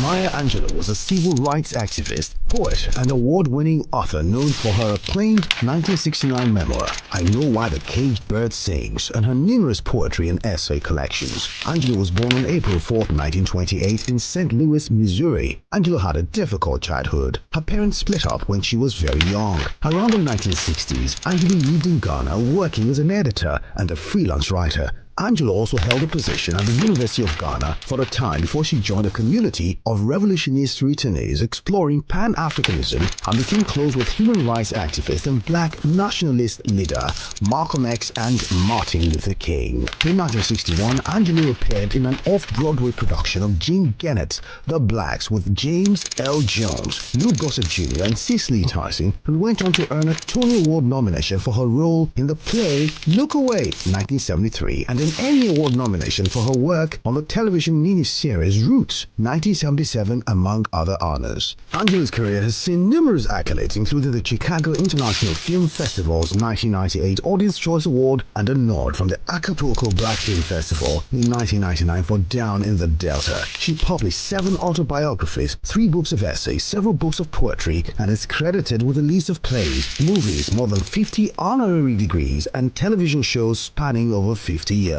Yaa Asantewaa was a civil rights activist, poet, and award-winning author known for her acclaimed 1969 memoir, I Know Why the Caged Bird Sings, and her numerous poetry and essay collections. Angelou was born on April 4, 1928 in St. Louis, Missouri. Angelou had a difficult childhood. Her parents split up when she was very young. Around the 1960s, Angelou lived in Ghana working as an editor and a freelance writer. Angelou also held a position at the University of Ghana for a time before she joined a community of revolutionist returnees exploring Pan-Africanism and became close with human rights activist and black nationalist leader Malcolm X and Martin Luther King. In 1961, Angelou appeared in an off-Broadway production of Jean Genet's The Blacks with James L. Jones, Lou Gossett Jr. and Cicely Tyson, and went on to earn a Tony Award nomination for her role in the play Look Away, 1973, and an Emmy Award nomination for her work on the television miniseries Roots, 1977, among other honors. Angelou's career has seen numerous accolades, including the Chicago International Film Festival's 1998 Audience Choice Award and a nod from the Acapulco Black Film Festival in 1999 for Down in the Delta. She published 7 autobiographies, 3 books of essays, several books of poetry, and is credited with a list of plays, movies, more than 50 honorary degrees, and television shows spanning over 50 years.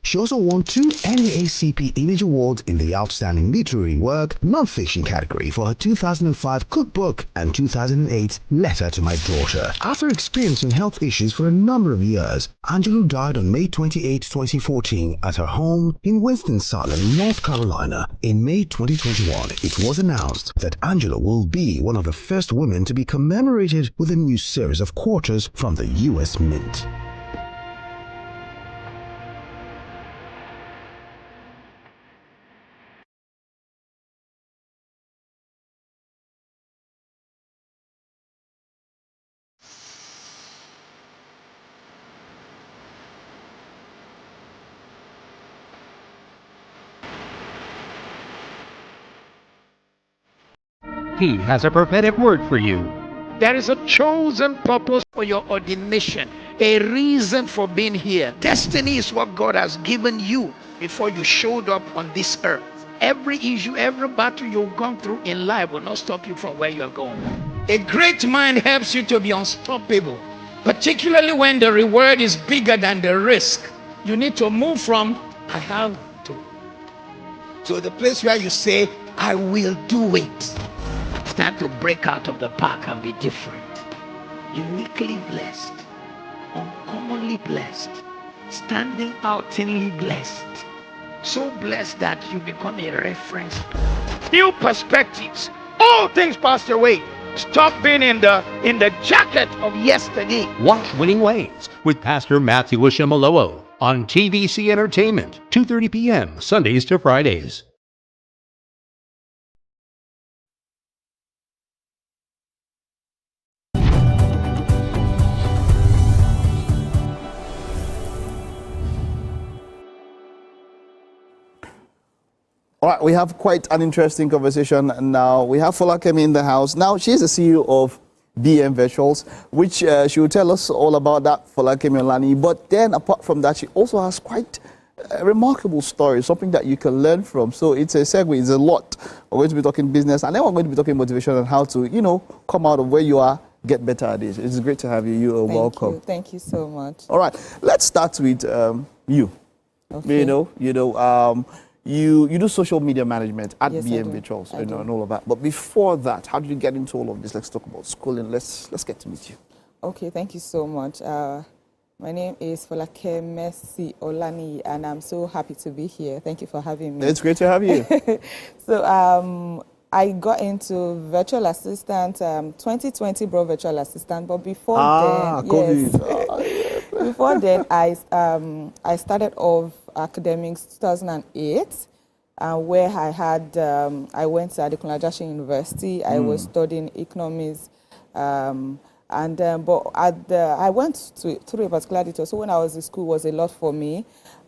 She also won 2 NAACP Image Awards in the Outstanding Literary Work Non-Fiction category for her 2005 cookbook and 2008 Letter to My Daughter. After experiencing health issues for a number of years, Angelou died on May 28, 2014 at her home in Winston-Salem, North Carolina. In May 2021, it was announced that Angelou will be one of the first women to be commemorated with a new series of quarters from the U.S. Mint. He has a prophetic word for you. There is a chosen purpose for your ordination, a reason for being here. Destiny is what God has given you before you showed up on this earth. Every issue, every battle you've gone through in life will not stop you from where you're going. A great mind helps you to be unstoppable, particularly when the reward is bigger than the risk. You need to move from I have to the place where you say, I will do it. Start to break out of the pack and be different. Uniquely blessed, uncommonly blessed, standing outly blessed. So blessed that you become a reference. New perspectives. All things passed away. Stop being in the jacket of yesterday. Watch Winning Ways with Pastor Matthew Wishamalowo on TVC Entertainment, 2:30 p.m. Sundays to Fridays. All right, we have quite an interesting conversation now. We have Folakemi in the house. Now, she's the CEO of BM Virtuals, which she will tell us all about that, Folakemi Olani. But then, apart from that, she also has quite a remarkable story, something that you can learn from. So it's a segue, it's a lot. We're going to be talking business, and then we're going to be talking motivation and how to, you know, come out of where you are, get better at it. It's great to have you. You are welcome. Thank you so much. All right, let's start with you. Okay. You do social media management at Yes, BM Virtuals and all of that. But before that, how did you get into all of this? Let's talk about schooling. Let's get to meet you. Okay, thank you so much. My name is Folakemi Olani, and I'm so happy to be here. Thank you for having me. It's great to have you. So I got into virtual assistant, 2020 brought virtual assistant, but before then, COVID. Yes, before then, I started off academics 2008, where I went to Adekunle University. I was studying economics, but I went through a particular detail. So when I was in school, it was a lot for me.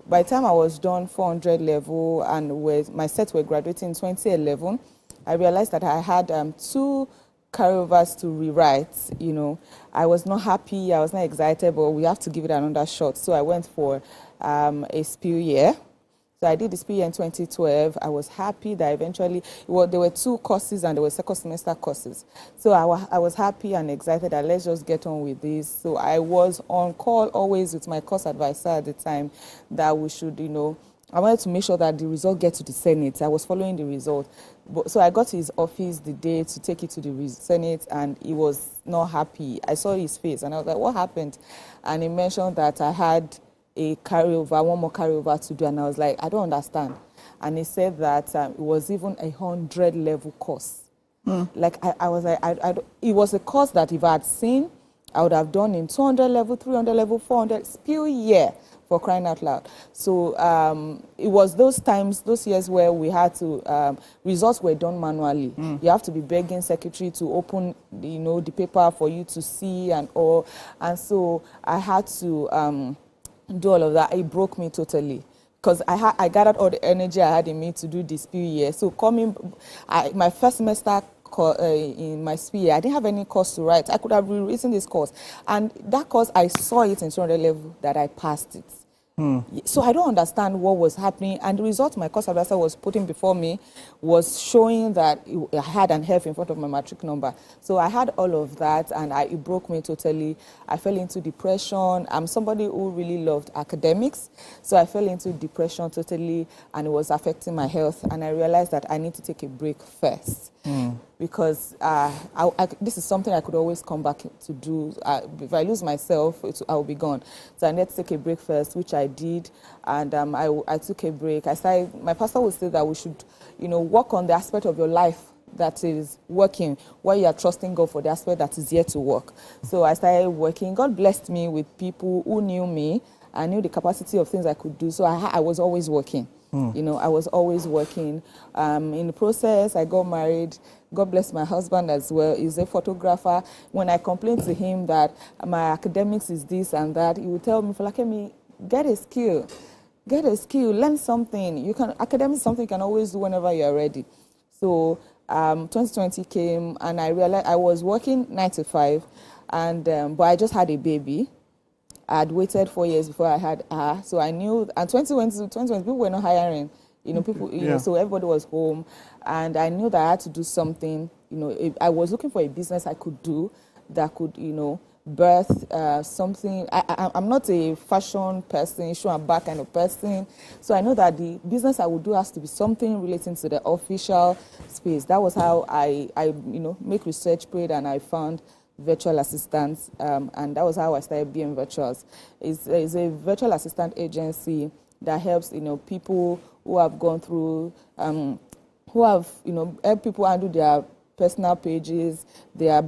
By the time I was done 400 level and my sets were graduating in 2011, I realized that I had 2 carryovers to rewrite. You know, I was not happy, I was not excited, but we have to give it another shot. So I went for a spill year. So I did the spill year in 2012. I was happy that eventually, there were 2 courses and there were second semester courses. So I was happy and excited that let's just get on with this. So I was on call always with my course advisor at the time that we should, you know, I wanted to make sure that the result gets to the Senate. I was following the result. So I got to his office the day to take it to the Senate, and he was not happy. I saw his face, and I was like, what happened? And he mentioned that I had a carryover, one more carryover to do, and I was like, I don't understand. And he said that it was even a 100-level course. Like, I was like, it was a course that if I had seen, I would have done in 200 level, 300 level, 400, spill year, for crying out loud. So it was those times, those years where we had to, results were done manually. You have to be begging secretary to open, you know, the paper for you to see and all. And so I had to do all of that. It broke me totally. Because I gathered all the energy I had in me to do this spill year. So my first semester in my SPA, I didn't have any course to write. I could have rewritten this course. And that course, I saw it in 200 level that I passed it. So I don't understand what was happening. And the result my course advisor was putting before me was showing that I had an F in front of my matric number. So I had all of that, and it broke me totally. I fell into depression. I'm somebody who really loved academics. So I fell into depression totally, and it was affecting my health. And I realized that I need to take a break first. Because this is something I could always come back to do. If I lose myself, I'll be gone. So I need to take a break first, which I did, and I took a break. My pastor would say that we should, you know, work on the aspect of your life that is working, where you are trusting God for the aspect that is yet to work. So I started working. God blessed me with people who knew me. I knew the capacity of things I could do, so I was always working. You know, I was always working. In the process, I got married. God bless my husband as well. He's a photographer. When I complained to him that my academics is this and that, he would tell me, Folakemi, get a skill. Get a skill. Learn something. Academics is something you can always do whenever you are ready. So 2020 came, and I realized I was working 9 to 5, but I just had a baby. I had waited 4 years before I had her, so I knew. And 2020 people were not hiring, you know, people, you know, so everybody was home, and I knew that I had to do something. You know, I was looking for a business I could do that could, you know, birth something. I'm not a fashion person, show and back kind of person, so I know that the business I would do has to be something relating to the official space. That was how I you know, make research, prayed, and I found virtual assistants, and that was how I started BM Virtuals. It's a virtual assistant agency that helps, you know, people who have gone through, who have, you know, help people handle their personal pages, their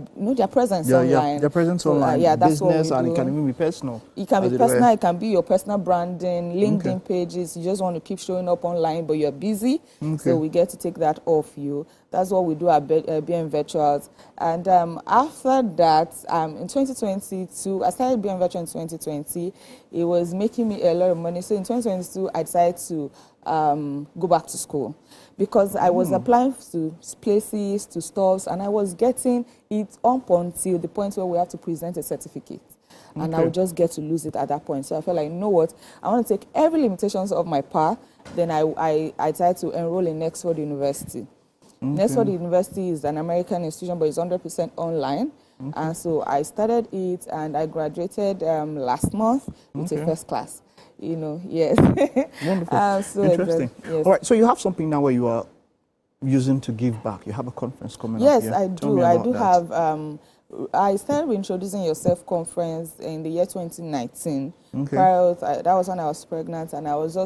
presence online. Their presence online. That's business, what we and do. it can even be personal. It can be personal. It can be your personal branding, LinkedIn pages. You just want to keep showing up online, but you're busy. So we get to take that off you. That's what we do at BM Virtuals. And after that, in 2022, I started BM Virtual in 2020. It was making me a lot of money. So in 2022, I decided to go back to school because I was applying to places, to stores, and I was getting it up until the point where we have to present a certificate. And I would just get to lose it at that point. So I felt like, you know what, I want to take every limitations of my path. Then I decided to enroll in Oxford University. Oxford University is an American institution, but it's 100% online. And so I started it, and I graduated last month with a first class. You know, yes. Wonderful. So interesting. Yes. All right, so you have something now where you are using to give back. You have a conference coming up. Yes, Yeah? I Tell do. me I about do that. have. I started Introducing Yourself conference in the year 2019. Okay. That was when I was pregnant, and I was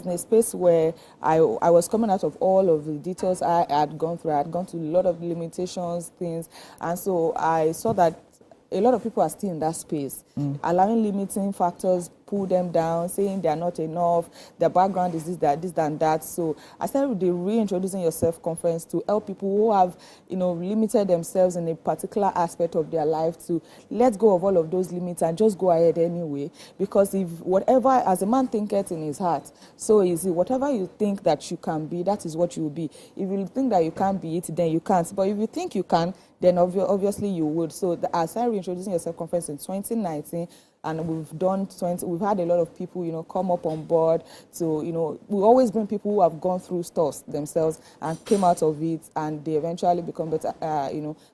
in a space where I was coming out of all of the details I had gone through. I had gone through a lot of limitations, things, and so I saw that a lot of people are still in that space, allowing limiting factors pull them down, saying they are not enough, their background is this, and that. So I started with the Reintroducing Yourself conference to help people who have, limited themselves in a particular aspect of their life to let go of all of those limits and just go ahead anyway. Because if whatever, as a man thinketh in his heart, so is it. Whatever you think that you can be, that is what you will be. If you think that you can't be it, then you can't. But if you think you can, then obviously you would. So I started Reintroducing Yourself conference in 2019. And we've had a lot of people, come up on board. So, we always bring people who have gone through stuff themselves and came out of it, and they eventually become better.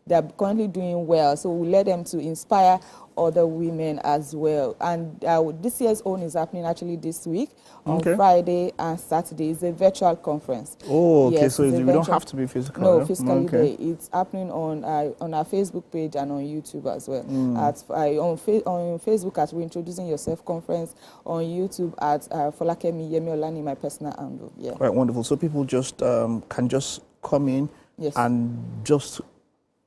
They're currently doing well. So we let them to inspire other women as well. And this year's own is happening actually this week on Friday and Saturday. It's a virtual conference. Oh, okay. Yes, So you don't have to be physical. No, yeah? physically there. It's happening on our Facebook page and on YouTube as well. On Facebook at Reintroducing Yourself conference, on YouTube at Folakemi Yemiolani, my personal handle. Yeah. Right, wonderful. So people just can just come in and just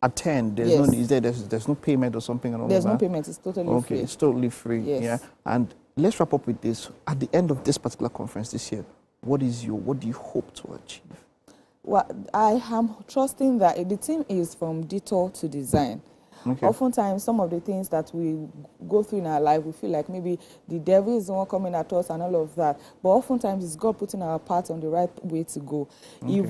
attend. There's no there's no payment or something. And all there's of no that? payment. It's totally free. Okay, it's totally free. Yes. Yeah. And let's wrap up with this. At the end of this particular conference this year, what do you hope to achieve? Well, I am trusting that the theme is from detour to design. Okay. Oftentimes, some of the things that we go through in our life, we feel like maybe the devil is the one coming at us and all of that. But oftentimes, it's God putting our path on the right way to go. Okay.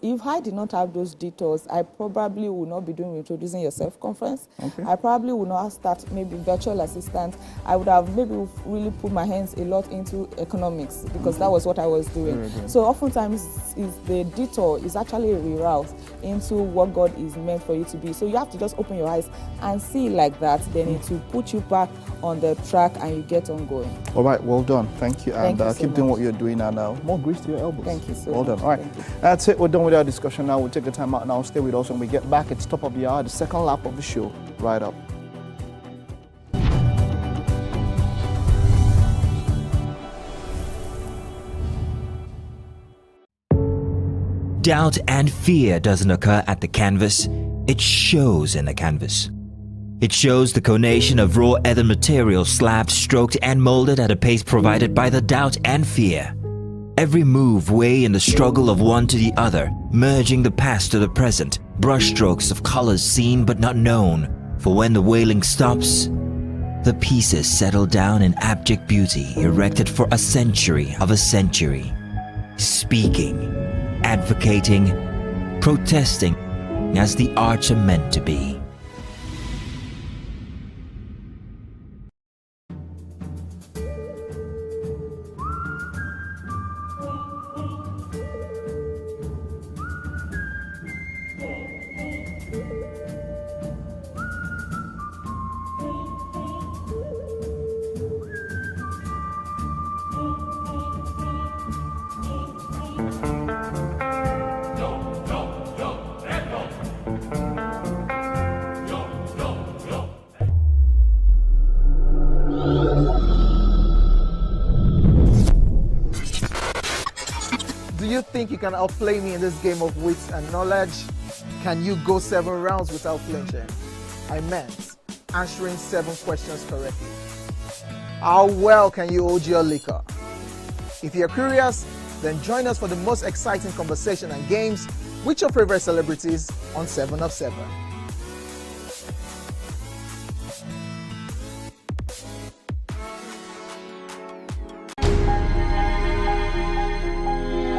If I did not have those detours, I probably would not be doing Introducing Yourself conference. Okay. I probably would not start maybe virtual assistant. I would have maybe really put my hands a lot into economics because that was what I was doing. So oftentimes, the detour is actually a reroute into what God is meant for you to be. So you have to just open your eyes and see like that, then it will put you back on the track and you get on going. All right, well done. Thank you. Thank and you so keep doing what you're doing, and more grease to your elbows. Thank you so much. Well done. All right, that's it. We're done with our discussion now. We'll take the time out now. Stay with us when we get back. It's top of the hour, the second lap of the show. Right up. Doubt and fear doesn't occur at the canvas, it shows in the canvas. It shows the conation of raw ether material slabbed, stroked and molded at a pace provided by the doubt and fear. Every move way in the struggle of one to the other, merging the past to the present, brushstrokes of colors seen but not known. For when the wailing stops, the pieces settle down in abject beauty erected for a century of a century. Speaking, advocating, protesting as the arts are meant to be. Do you think you can outplay me in this game of wits and knowledge? Can you go 7 rounds without flinching? I meant answering 7 questions correctly. How well can you hold your liquor? If you're curious, then join us for the most exciting conversation and games with your favorite celebrities on 7 of 7.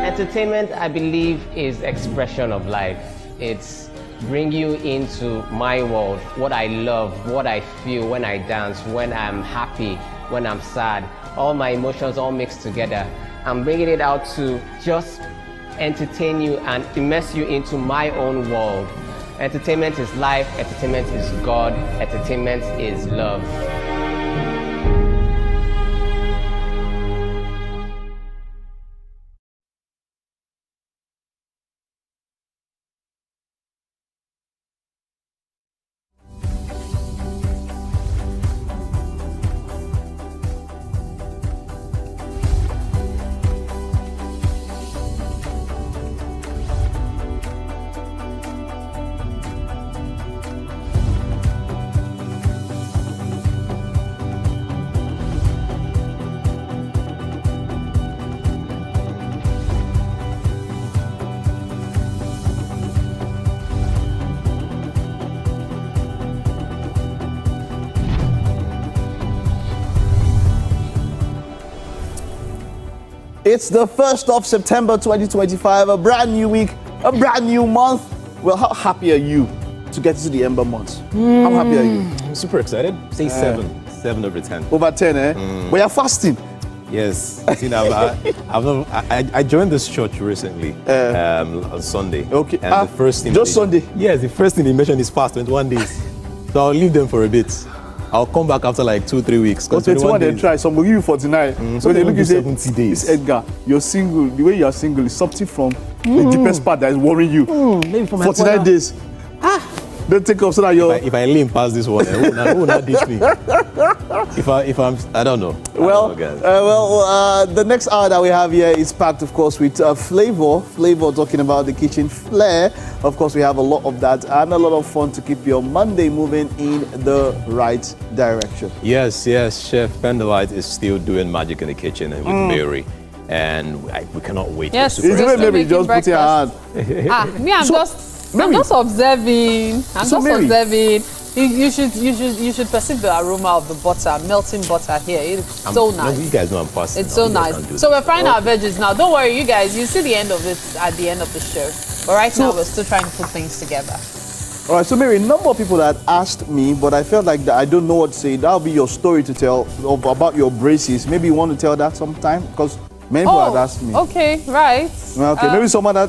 Entertainment, I believe, is expression of life. It's bring you into my world, what I love, what I feel when I dance, when I'm happy, when I'm sad, all my emotions all mixed together. I'm bringing it out to just entertain you and immerse you into my own world. Entertainment is life, entertainment is God, entertainment is love. It's the 1st of September 2025, a brand new week, a brand new month. Well, how happy are you to get into the Ember months? How happy are you? I'm super excited. Say 7 over 10. Over 10, eh? But you're fasting. Yes. See, now, I joined this church recently on Sunday. Okay. And the first thing Sunday? Yes, the first thing they mentioned is fast, 21 days. So I'll leave them for a bit. I'll come back after like 2-3 weeks. Because 21 they try, some will give you 49. So they look at 70 days. It's Edgar, you're single. The way you're single is something from the deepest part that is worrying you. Maybe for my 49 days. Don't take off so that you're... If I lean past this one, who will not ditch me? If I'm, I don't know. The next hour that we have here is packed, of course, with Flavor talking about the kitchen flair. Of course, we have a lot of that and a lot of fun to keep your Monday moving in the right direction. Yes, Chef Pendelite is still doing magic in the kitchen with Mary. And we cannot wait. Yes, it's maybe just put your hand. Me, I'm just observing. Observing. You should perceive the aroma of the butter, melting butter here. It's so nice. No, you guys know I'm fasting. It's so nice. So we're frying our veggies now. Don't worry, you guys. You see the end of it at the end of the show. But right now, we're still trying to put things together. All right, so Mary, a number of people that asked me, but I felt like that I don't know what to say. That'll be your story to tell about your braces. Maybe you want to tell that sometime because many people had asked me. Okay, right. Okay, maybe some other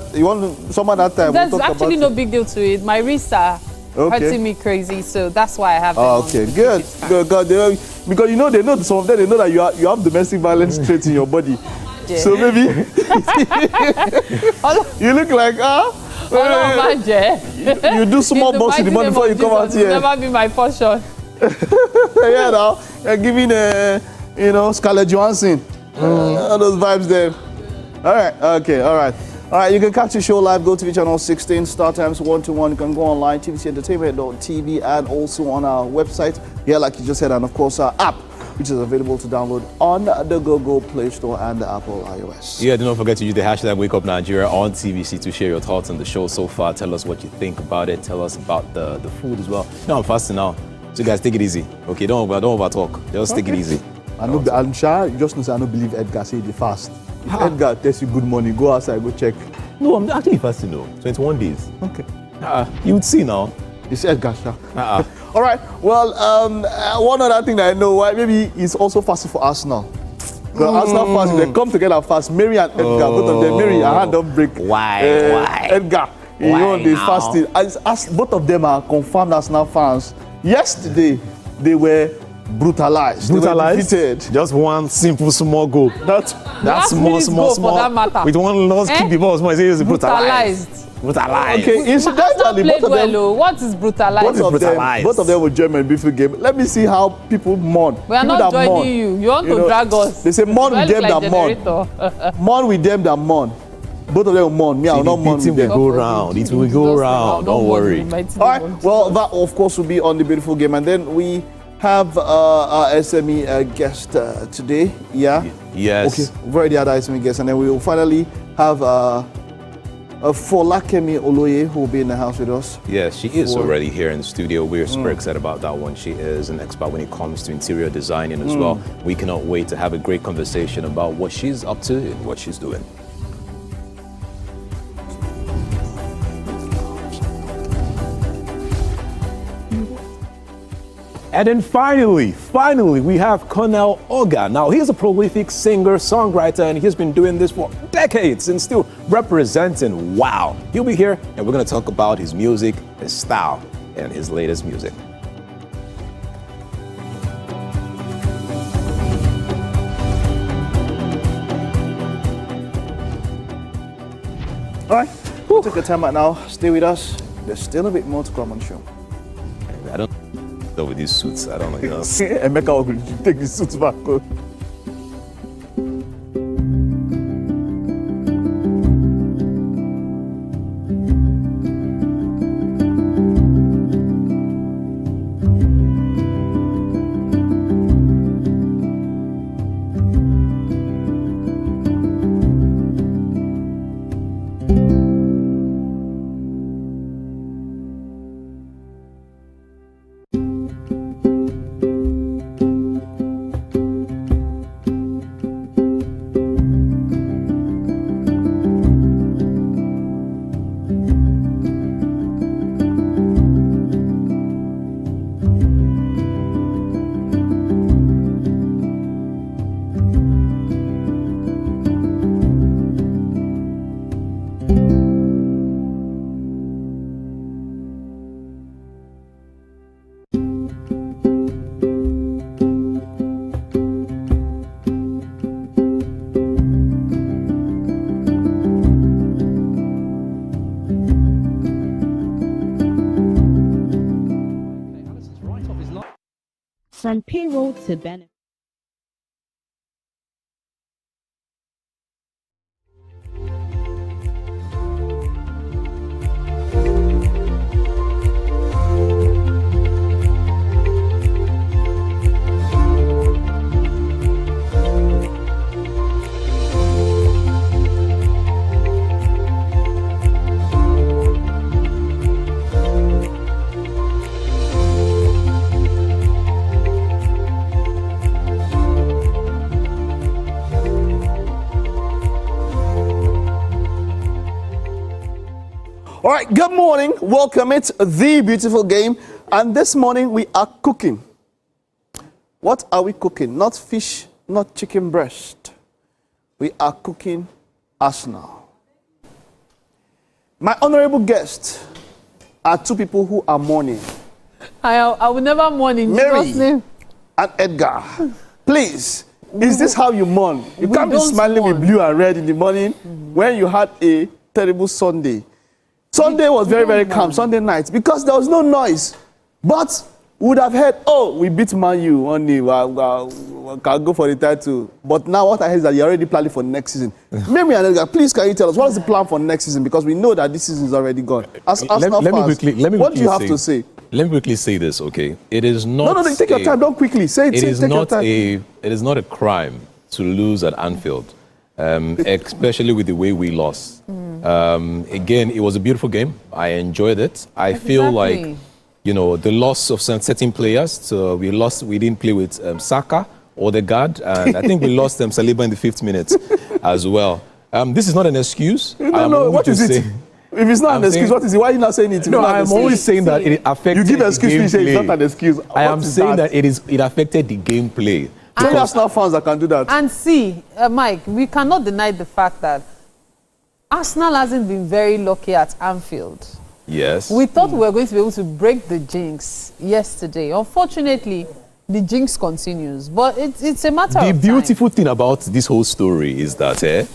time. There's actually no big deal to it. My wrists are hurting me crazy, so that's why I have them. Okay, good. Because they know some of them, they know that you have domestic violence traits in your body. Yeah. So maybe you look like you do small box in the morning before you come out here. Never be my portion. Yeah, now you're giving Scarlett Johansson. All those vibes there. All right, okay, all right. All right, you can catch the show live, GOTV channel 16, StarTimes 121. You can go online, tvcentertainment.tv, and also on our website, here like you just said, and of course our app, which is available to download on the Google Play Store and the Apple iOS. Yeah, do not forget to use the hashtag #WakeUpNigeria on TVC to share your thoughts on the show so far. Tell us what you think about it. Tell us about the food as well. I'm fasting now, so guys, take it easy. Okay, don't over talk. Just take it easy. I'm sure you just know say I don't believe Edgar say the fast. If Edgar tells you good morning, go outside, go check. No, I'm actually fasting though. 21 days. Okay. You would see now. It's Edgar, sir. All right. Well, one other thing that I know, why maybe it's also fasting for Arsenal. Because Arsenal fast, they come together fast. Mary and Edgar, both of them. Mary, her hand don't break. Why? Edgar, they fasting. As both of them are confirmed Arsenal fans. Yesterday, they were brutalized. They were defeated. Just one simple small goal. That's small. With one lost kick the ball, small. It's brutalized. Okay, incidentally, both of them. What is brutalized? Both of them were German before game. Let me see how people mourn. We are not joining you. You want to drag us. They say mourn with them that mourn. Mourn with them that mourn. Both of them will mourn. Me, I will not mourn with them. It will go round. It will go round. Don't worry. All right. Well, that of course will be on the beautiful game, and then we have our SME guest today. Yeah. Yes. Okay. We've already had our SME guest, and then we will finally have Folakemi Oloye, who will be in the house with us. Yes, she is already here in the studio. We're super excited about that one. She is an expert when it comes to interior designing as well. We cannot wait to have a great conversation about what she's up to and what she's doing. And then finally, we have Cornel Oga. Now, he's a prolific singer, songwriter, and he's been doing this for decades and still representing. Wow. He'll be here, and we're going to talk about his music, his style, and his latest music. All right, we'll take a time out now. Stay with us. There's still a bit more to come on the show. I don't know with these suits. I don't know. You know. Emeka will take the suits back. From payroll to benefits. All right, good morning. Welcome. It's The Beautiful Game. And this morning we are cooking. What are we cooking? Not fish, not chicken breast. We are cooking Arsenal. My honorable guests are two people who are mourning. I will never mourn in Jesus' name. And Edgar. Please, is this how you mourn? You can't be smiling with blue and red in the morning when you had a terrible Sunday. Sunday was very, very calm, Sunday night, because there was no noise. But we would have heard, oh, we beat Man U on the, can go for the title. But now what I heard is that you're already planning for next season. Maybe, please, can you tell us, what is the plan for next season? Because we know that this season is already gone. As Arsenal fans, what do you have to say? Let me quickly say this, okay? It is not... No, take your time, don't quickly. Say it, take your time. It is not a crime to lose at Anfield. Especially with the way we lost. Again, it was a beautiful game. I enjoyed it. I feel like, you know, the loss of some certain players. So we didn't play with Saka, Odegaard, and I think we lost Saliba in the 5th minute as well. This is not an excuse. No, what is it? If it's not an excuse, what is it? Why are you not saying it? No, I'm always saying that it affected the gameplay. You give excuse, you say it's not an excuse. I am saying that it affected the gameplay. Tell Arsenal fans that can do that. And see, Mike, we cannot deny the fact that Arsenal hasn't been very lucky at Anfield. Yes. We thought we were going to be able to break the jinx yesterday. Unfortunately, the jinx continues. But it's a matter of time. The beautiful thing about this whole story is that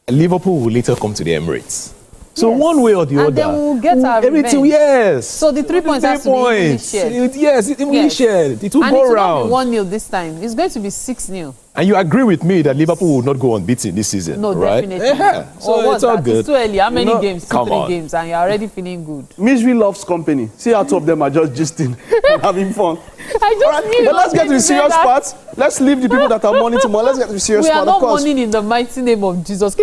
Liverpool will later come to the Emirates. So one way or the other, and then we'll get our everything. revenge. Yes. So the 3 points has to be evenly shared. Yes, it will be shared. It will go around. And it will not be 1-0 this time. It's going to be 6-0. And you agree with me that Liverpool will not go unbeaten this season, no, right? Definitely. Yeah. So it's all good. It's too early. How many games? 2, 3 on. games, and you're already feeling good. Misery loves company. See how two of them are just gisting and having fun. I just knew. But let's get to the serious part. Let's leave the people that are mourning tomorrow. Let's get to the serious we part. We are not mourning in the mighty name of Jesus.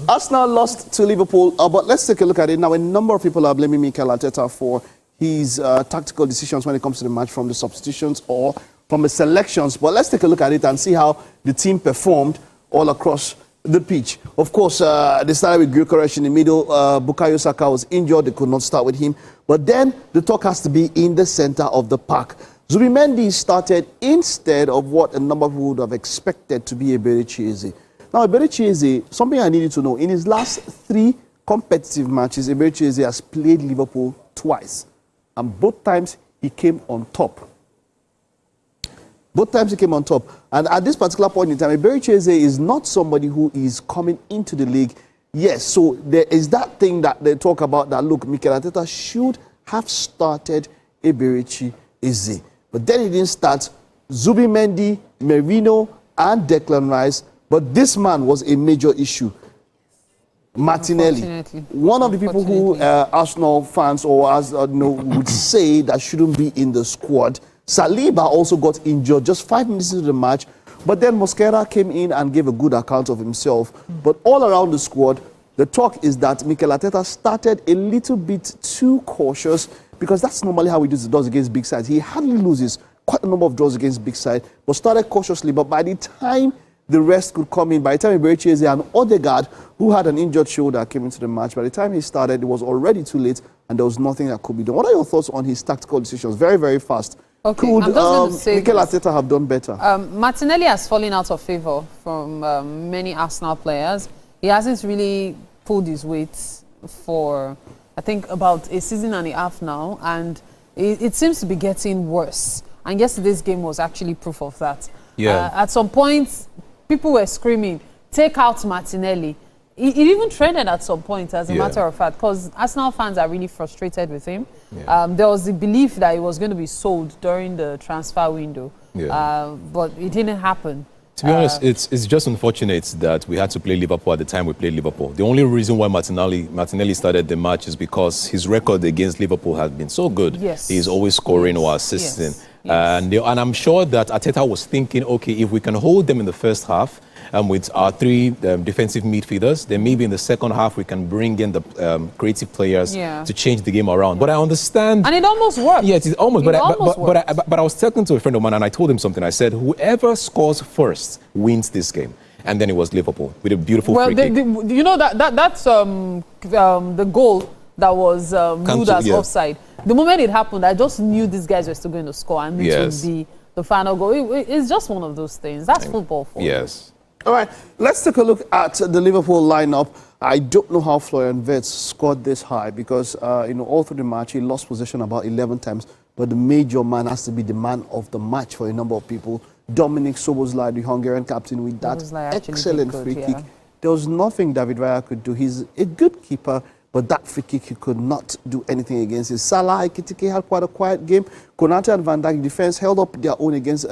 Arsenal lost to Liverpool, but let's take a look at it now. A number of people are blaming Mikel Arteta for his tactical decisions when it comes to the match, from the substitutions or from the selections. But let's take a look at it and see how the team performed all across the pitch. Of course, they started with Gyökeres in the middle. Bukayo Saka was injured. They could not start with him. But then the talk has to be in the center of the park. Zubimendi started instead of what a number of people would have expected to be Eberechi Eze. Now, Eberechi Eze, something I needed to know, in his last 3 competitive matches, Eberechi Eze has played Liverpool twice. And both times he came on top. Both times he came on top. And at this particular point in time, Eberechi Eze is not somebody who is coming into the league. Yes, so there is that thing that they talk about that, look, Mikel Arteta should have started Eberechi Eze. But then he didn't start Zubimendi, Merino, and Declan Rice. But this man was a major issue. Martinelli, one of the people who Arsenal fans or as would say that shouldn't be in the squad. Saliba also got injured just 5 minutes into the match, but then Mosquera came in and gave a good account of himself. But all around the squad, the talk is that Mikel Arteta started a little bit too cautious, because that's normally how he does against big sides. He hardly loses quite a number of draws against big side, but started cautiously. But by the time the rest could come in, by the time Eberechi Eze and Odegaard, who had an injured shoulder, came into the match, by the time he started, it was already too late and there was nothing that could be done. What are your thoughts on his tactical decisions? Very, very fast. Okay, could Mikel Arteta have done better? Martinelli has fallen out of favour from many Arsenal players. He hasn't really pulled his weight for, I think, about a season and a half now, and it seems to be getting worse. And yesterday's game was actually proof of that. Yeah. At some point, people were screaming, take out Martinelli. It even trended at some point, as a matter of fact, because Arsenal fans are really frustrated with him. Yeah. There was the belief that he was going to be sold during the transfer window, but it didn't happen. To be honest, it's just unfortunate that we had to play Liverpool at the time we played Liverpool. The only reason why Martinelli started the match is because his record against Liverpool has been so good. Yes. He's always scoring or assisting. Yes. And I'm sure that Arteta was thinking, okay, if we can hold them in the first half with our 3 defensive midfielders, then maybe in the second half we can bring in the creative players to change the game around. But I understand. And it almost worked. Yes, it almost. But I was talking to a friend of mine and I told him something. I said, whoever scores first wins this game. And then it was Liverpool with a beautiful free kick. You know, that's the goal that was ruled as offside. The moment it happened, I just knew these guys were still going to score, and it would be the final goal. It's just one of those things. That's football for me. Yes. All right, let's take a look at the Liverpool lineup. I don't know how Florian Wirtz scored this high, because all through the match he lost possession about 11 times. But the major man has to be the man of the match for a number of people. Dominic Szoboszlai, the Hungarian captain, with that excellent free kick. There was nothing David Raya could do. He's a good keeper, but that free kick he could not do anything against it. Salah, Ekitike had quite a quiet game. Konate and Van Dijk defense held up their own against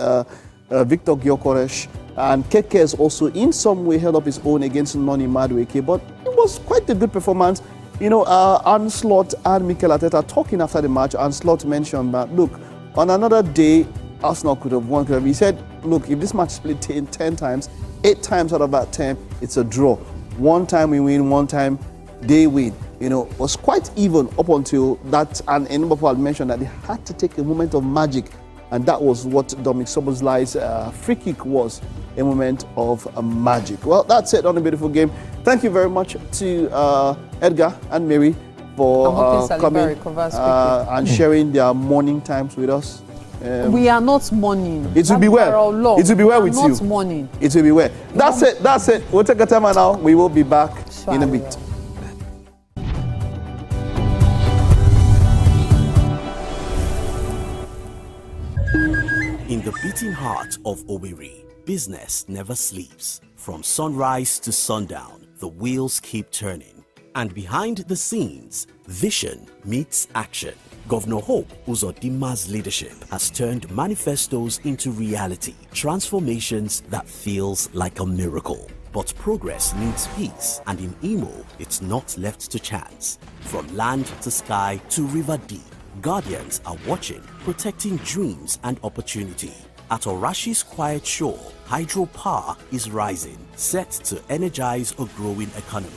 Victor Gyökeres. And Keke has also in some way held up his own against Noni Madueke. But it was quite a good performance. Arne Slot and Mikel Arteta talking after the match, and Slot mentioned that, look, on another day, Arsenal could have won. He said, look, if this match is played 10 times, 8 times out of that 10, it's a draw. 1 time we win, 1 time they win. It was quite even up until that, and a number of people had mentioned that they had to take a moment of magic, and that was what Dominic Szoboszlai's free kick was, a moment of magic. Well, that's it on a beautiful game. Thank you very much to Edgar and Mary for coming and sharing their morning times with us. We are not mourning. It will be well. It will be well with you. Not mourning. It will be well. That's it. That's it. We'll take a time now. We will be back in a bit. In the beating heart of Owerri, business never sleeps. From sunrise to sundown, the wheels keep turning. And behind the scenes, vision meets action. Governor Hope Uzodima's leadership has turned manifestos into reality, transformations that feels like a miracle. But progress needs peace, and in Imo, it's not left to chance. From land to sky to river deep, Guardians are watching, protecting dreams and opportunity. At Orashi's quiet shore, hydropower is rising, set to energize a growing economy.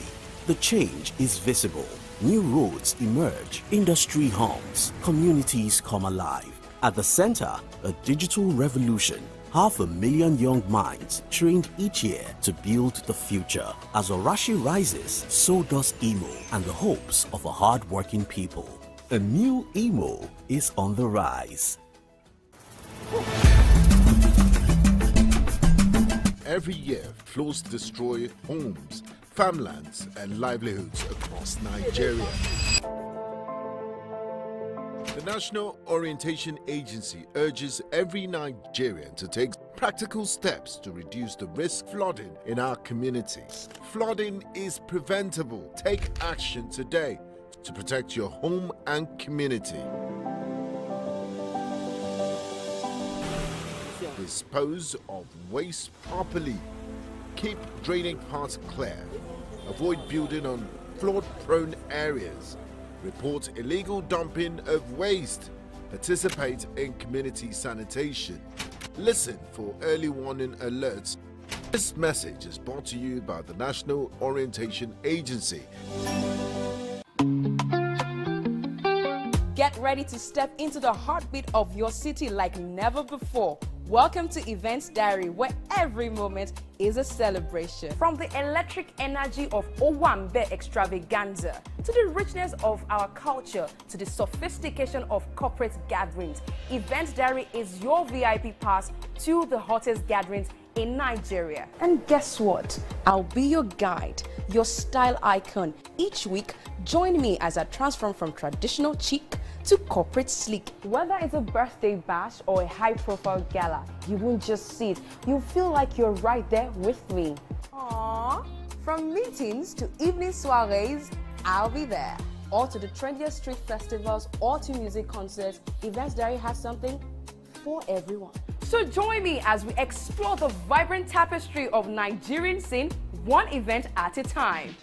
The change is visible. New roads emerge, industry hums, communities come alive. At the center, a digital revolution. 500,000 young minds trained each year to build the future. As Orashi rises, so does Imo and the hopes of a hard-working people. A new Imo is on the rise. Every year, floods destroy homes, farmlands, and livelihoods across Nigeria. The National Orientation Agency urges every Nigerian to take practical steps to reduce the risk of flooding in our communities. Flooding is preventable. Take action today to protect your home and community. Dispose of waste properly. Keep draining paths clear. Avoid building on flood-prone areas. Report illegal dumping of waste. Participate in community sanitation. Listen for early warning alerts. This message is brought to you by the National Orientation Agency. Get ready to step into the heartbeat of your city like never before. Welcome to Events Diary, where every moment is a celebration. From the electric energy of Owambe extravaganza, to the richness of our culture, to the sophistication of corporate gatherings, Events Diary is your VIP pass to the hottest gatherings in Nigeria. And guess what? I'll be your guide, your style icon. Each week, join me as I transform from traditional chic to corporate sleek. Whether it's a birthday bash or a high-profile gala, you won't just see it. You'll feel like you're right there with me. Aww. From meetings to evening soirees, I'll be there. Or to the trendiest street festivals or to music concerts, Events Diary has something for everyone. So join me as we explore the vibrant tapestry of Nigerian scene, one event at a time.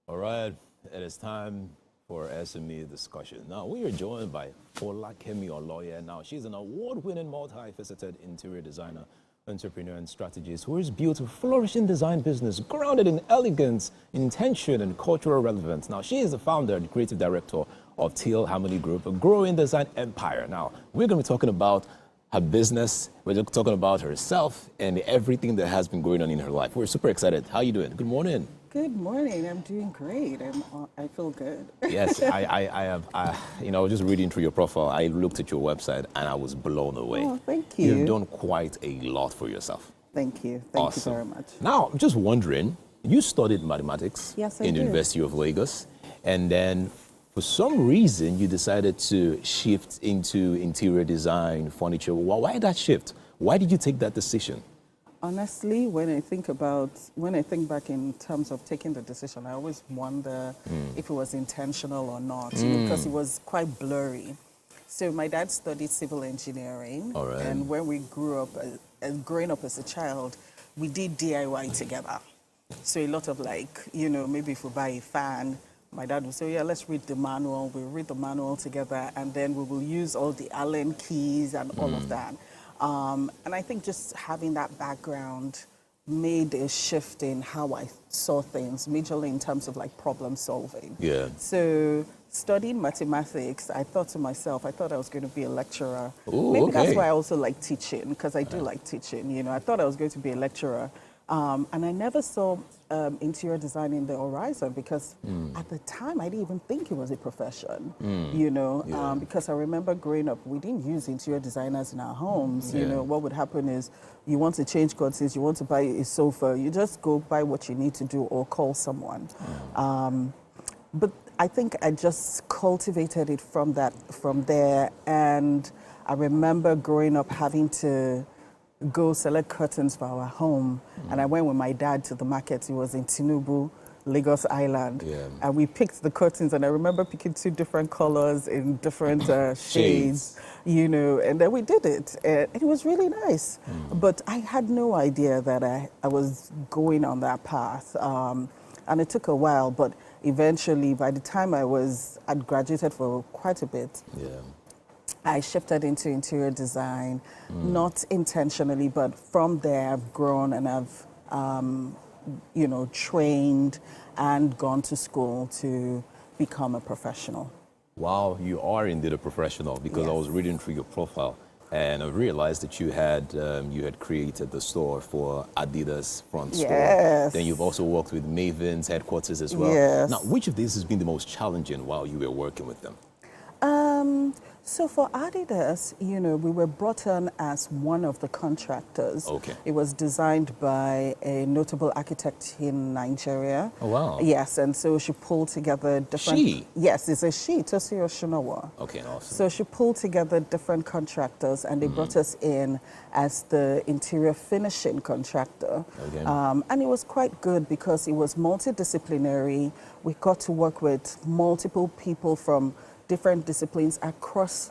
All right, it is time for SME discussion. Now, we are joined by Folakemi Oloye. Now, she's an award-winning, multi-faceted interior designer, entrepreneur, and strategist who has built a flourishing design business grounded in elegance, intention, and cultural relevance. Now, she is the founder and creative director of Teal Harmony Group, a growing design empire. Now, we're going to be talking about her business, we're talking about herself, and everything that has been going on in her life. We're super excited. How are you doing? Good morning. Good morning. I'm doing great. I feel good. Yes, I have. I was just reading through your profile. I looked at your website and I was blown away. Oh, thank you. You've done quite a lot for yourself. Thank you. Thank you very much. Now, I'm just wondering, you studied mathematics in the University of Lagos, and then for some reason you decided to shift into interior design, furniture. Why that shift? Why did you take that decision? Honestly, when I think back in terms of taking the decision, I always wonder if it was intentional or not, because it was quite blurry. So my dad studied civil engineering, and when we grew up, growing up as a child, we did DIY together. So a lot of maybe if we buy a fan, my dad would say, yeah, let's read the manual. We'll read the manual together, and then we will use all the Allen keys and all of that. And I think just having that background made a shift in how I saw things, majorly in terms of problem solving. Yeah. So studying mathematics, I thought to myself, I thought I was going to be a lecturer. Ooh, maybe that's why I also like teaching, because I do like teaching. I thought I was going to be a lecturer. And I never saw interior design in the horizon, because at the time I didn't even think it was a profession, because I remember growing up, we didn't use interior designers in our homes. What would happen is you want to change curtains, you want to buy a sofa, you just go buy what you need to do or call someone. But I think I just cultivated it from there. And I remember growing up having to go select curtains for our home. And I went with my dad to the market. He was in Tinubu, Lagos Island. And we picked the curtains, and I remember picking 2 different colors in different shades, you know, and then we did it. And it was really nice. But I had no idea that I was going on that path. And it took a while, but eventually, by the time I'd graduated for quite a bit, I shifted into interior design, not intentionally, but from there I've grown and I've, you know, trained and gone to school to become a professional. Wow, you are indeed a professional, because I was reading through your profile and I realized that you had created the store for Adidas front store. Then you've also worked with Maven's headquarters as well. Now, which of these has been the most challenging while you were working with them? So for Adidas, you know, we were brought on as one of the contractors. It was designed by a notable architect in Nigeria. Oh, wow. Yes, and so she pulled together different... She? Yes, it's a she, Tosi Oshinowa. Okay, awesome. So she pulled together different contractors, and they brought us in as the interior finishing contractor. And it was quite good because it was multidisciplinary. We got to work with multiple people from different disciplines across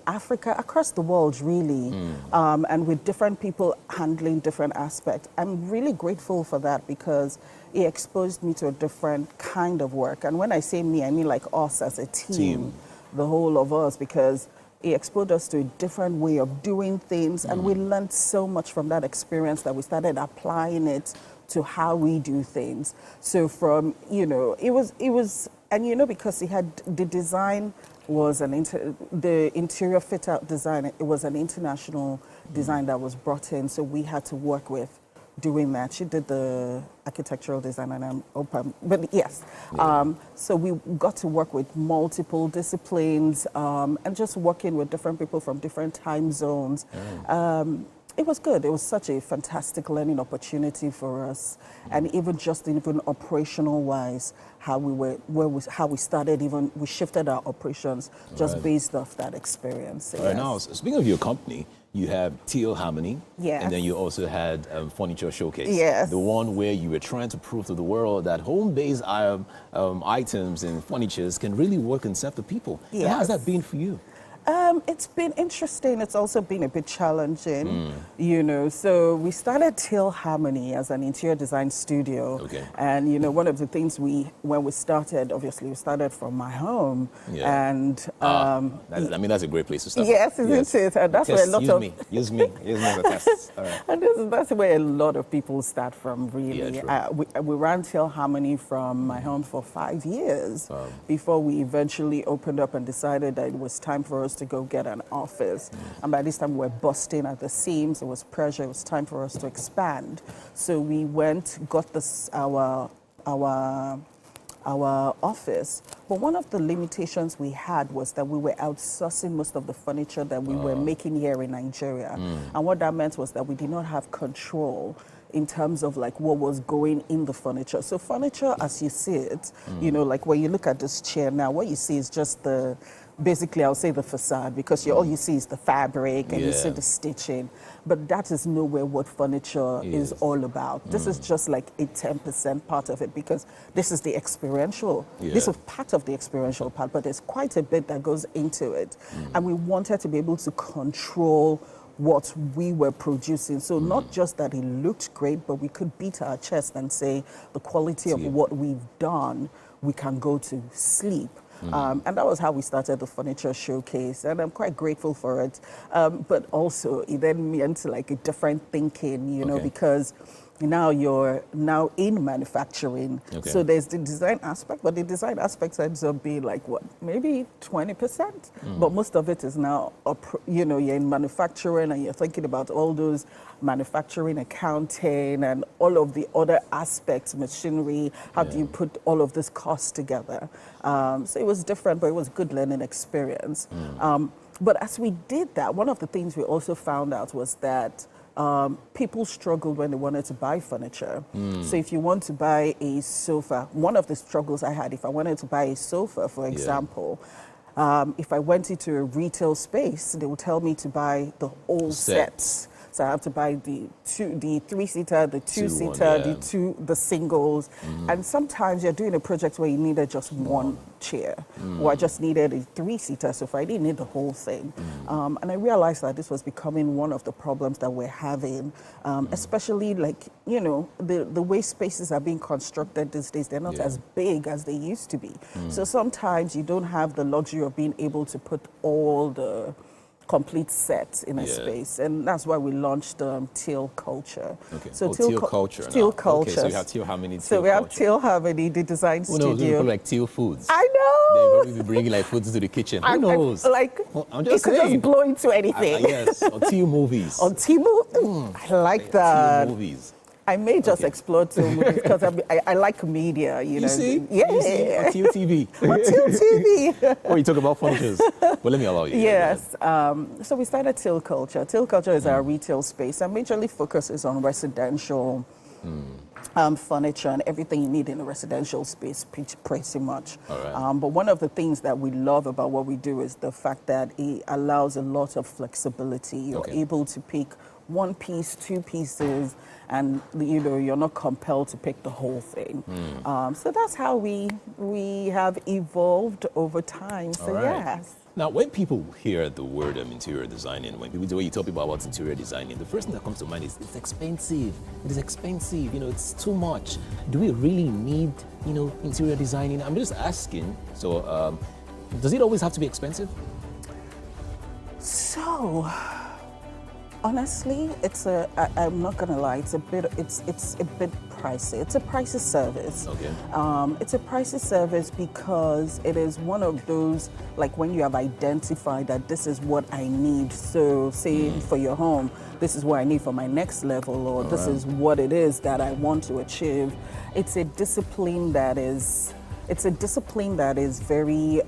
Africa, across the world, really, and with different people handling different aspects. I'm really grateful for that because it exposed me to a different kind of work. And when I say me, I mean like us as a team. The whole of us, because it exposed us to a different way of doing things, and we learned so much from that experience that we started applying it to how we do things. So from, you know, it was, and you know, because it had, the design was the interior fit out design, it was an international design that was brought in, so we had to work with doing that. She did the architectural design, and I'm open, but yes. So we got to work with multiple disciplines, and just working with different people from different time zones. It was good. It was such a fantastic learning opportunity for us, and even operational wise, how we started. Even we shifted our operations just based off that experience. All right, now speaking of your company, you have Teal Harmony, and then you also had Furniture Showcase, the one where you were trying to prove to the world that home-based items and furnitures can really work and serve the people. And how has that been for you? It's been interesting. It's also been a bit challenging, you know. So we started Teal Harmony as an interior design studio. And, you know, one of the things when we started, obviously, we started from my home. And I mean, that's a great place to start. Yes, isn't it? And that's where a lot of... Use me as a test. All right. And that's where a lot of people start from, really. We ran Teal Harmony from my home for 5 years before we eventually opened up and decided that it was time for us to go get an office. And by this time we were busting at the seams. It was pressure. It was time for us to expand. So we went, got this our office. But one of the limitations we had was that we were outsourcing most of the furniture that we were making here in Nigeria. And what that meant was that we did not have control in terms of like what was going in the furniture. So furniture, as you see it, you know, like when you look at this chair now, what you see is just basically, I'll say the facade, because all you see is the fabric and you see the stitching. But that is nowhere what furniture is all about. This is just like a 10% part of it, because this is the experiential. This is part of the experiential part, but there's quite a bit that goes into it. And we wanted to be able to control what we were producing. So not just that it looked great, but we could beat our chest and say the quality of what we've done, we can go to sleep. And that was how we started the Furniture Showcase, and I'm quite grateful for it. But also, it then meant like a different thinking, you know, because now you're now in manufacturing. So there's the design aspect, but the design aspect ends up being like what, maybe 20%? But most of it is now, you know, you're in manufacturing and you're thinking about all those manufacturing, accounting, and all of the other aspects, machinery. How do you put all of this cost together? So it was different, but it was a good learning experience. But as we did that, one of the things we also found out was that people struggled when they wanted to buy furniture. So if you want to buy a sofa, one of the struggles I had, if I wanted to buy a sofa, for example, if I went into a retail space, they would tell me to buy the whole sets. So I have to buy the 3-seater, the 2-seater, yeah. the singles. And sometimes you're doing a project where you needed just one chair, or I just needed a 3-seater, so if I didn't need the whole thing. And I realized that this was becoming one of the problems that we're having, especially like, you know, the way spaces are being constructed these days, they're not as big as they used to be. So sometimes you don't have the luxury of being able to put all the complete set in a space, and that's why we launched Teal Culture. Okay. So Teal Culture. Teal Culture. Okay, so you have Teal Harmony. So we have Teal Harmony, the design studio. Probably like Teal Foods. I know. They'll probably be bringing like foods into the kitchen. Who knows? I'm just it could saying. just blow into anything. Yes, on Teal Movies. On Teal I like that. Teal Movies. I may just explore Teal movies because I like media, you know. See? Yeah. You see? On Teal TV. On Teal TV. Or you talk about furnitures. But let me allow you. Yes. So we started Teal Culture. Teal Culture is our retail space and majorly focuses on residential furniture and everything you need in a residential space, pretty much. All right. But one of the things that we love about what we do is the fact that it allows a lot of flexibility. You're able to pick one piece, two pieces, and you know you're not compelled to pick the whole thing. So that's how we have evolved over time. So yes. Now, when people hear the word interior designing, when you tell people about interior designing, the first thing that comes to mind is it's expensive. It is expensive. You know, it's too much. Do we really need, you know, interior designing? I'm just asking. So, does it always have to be expensive? So, honestly, I'm not gonna lie, it's a bit pricey. It's a pricey service. Okay. It's a pricey service because it is one of those, like when you have identified that this is what I need. So say for your home, this is what I need for my next level, or this is what it is that I want to achieve. It's a discipline that is very,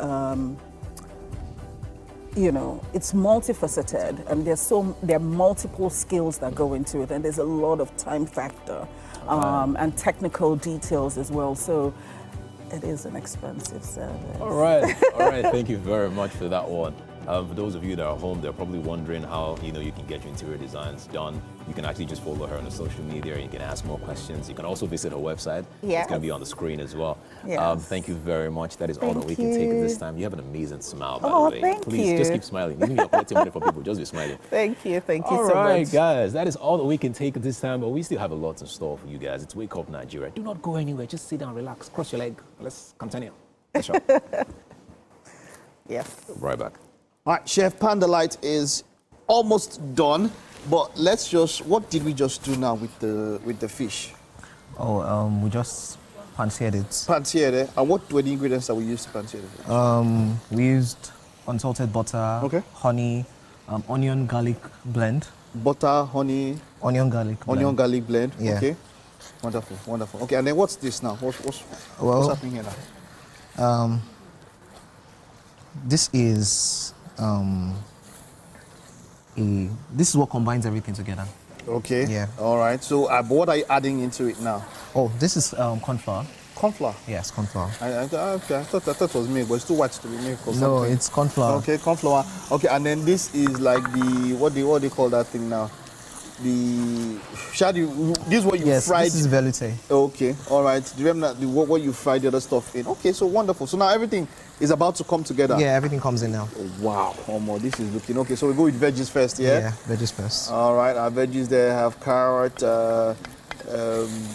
you know, it's multifaceted, and there are multiple skills that go into it, and there's a lot of time factor and technical details as well. So it is an expensive service. All right. Thank you very much for that one. For those of you that are home, they're probably wondering how you can get your interior designs done. You can actually just follow her on the social media. You can ask more questions. You can also visit her website. Yes. It's going to be on the screen as well. Yes. Thank you very much. That is all that we can take at this time. You have an amazing smile, by the way. Thank Please you. just keep smiling. Even if you're collecting money from people, just be smiling. Thank you so much. All right, guys. That is all that we can take at this time, but we still have a lot in store for you guys. It's Wake Up Nigeria. Do not go anywhere. Just sit down, relax, cross your leg. Let's continue. Let's show. Yes. Right back. All right, Chef Pandalite is almost done, but what did we just do now with the fish? We just pan-seared it. Pan-seared it. And what were the ingredients that we used to pan-sear it? We used unsalted butter, honey, onion garlic blend. Butter, honey, onion garlic blend. Onion garlic blend. Yeah. Okay. Wonderful. Okay, and then what's this now? What's happening here now? This is this is what combines everything together. Okay. Yeah. All right. So, what are you adding into it now? Oh, this is corn flour. Corn flour? Yes, corn flour. I thought it was milk, but it's too white to be milk or something. No, it's corn flour. Okay, corn flour. Okay, and then this is like the what do you call that thing now? This is what you fried. This is velouté. Okay, all right. Do you remember what you fried the other stuff in? Okay, so wonderful. So now everything is about to come together. Yeah, everything comes in now. Oh, wow, this is looking okay. So we go with veggies first, yeah? Yeah, veggies first. All right, our veggies there have carrot,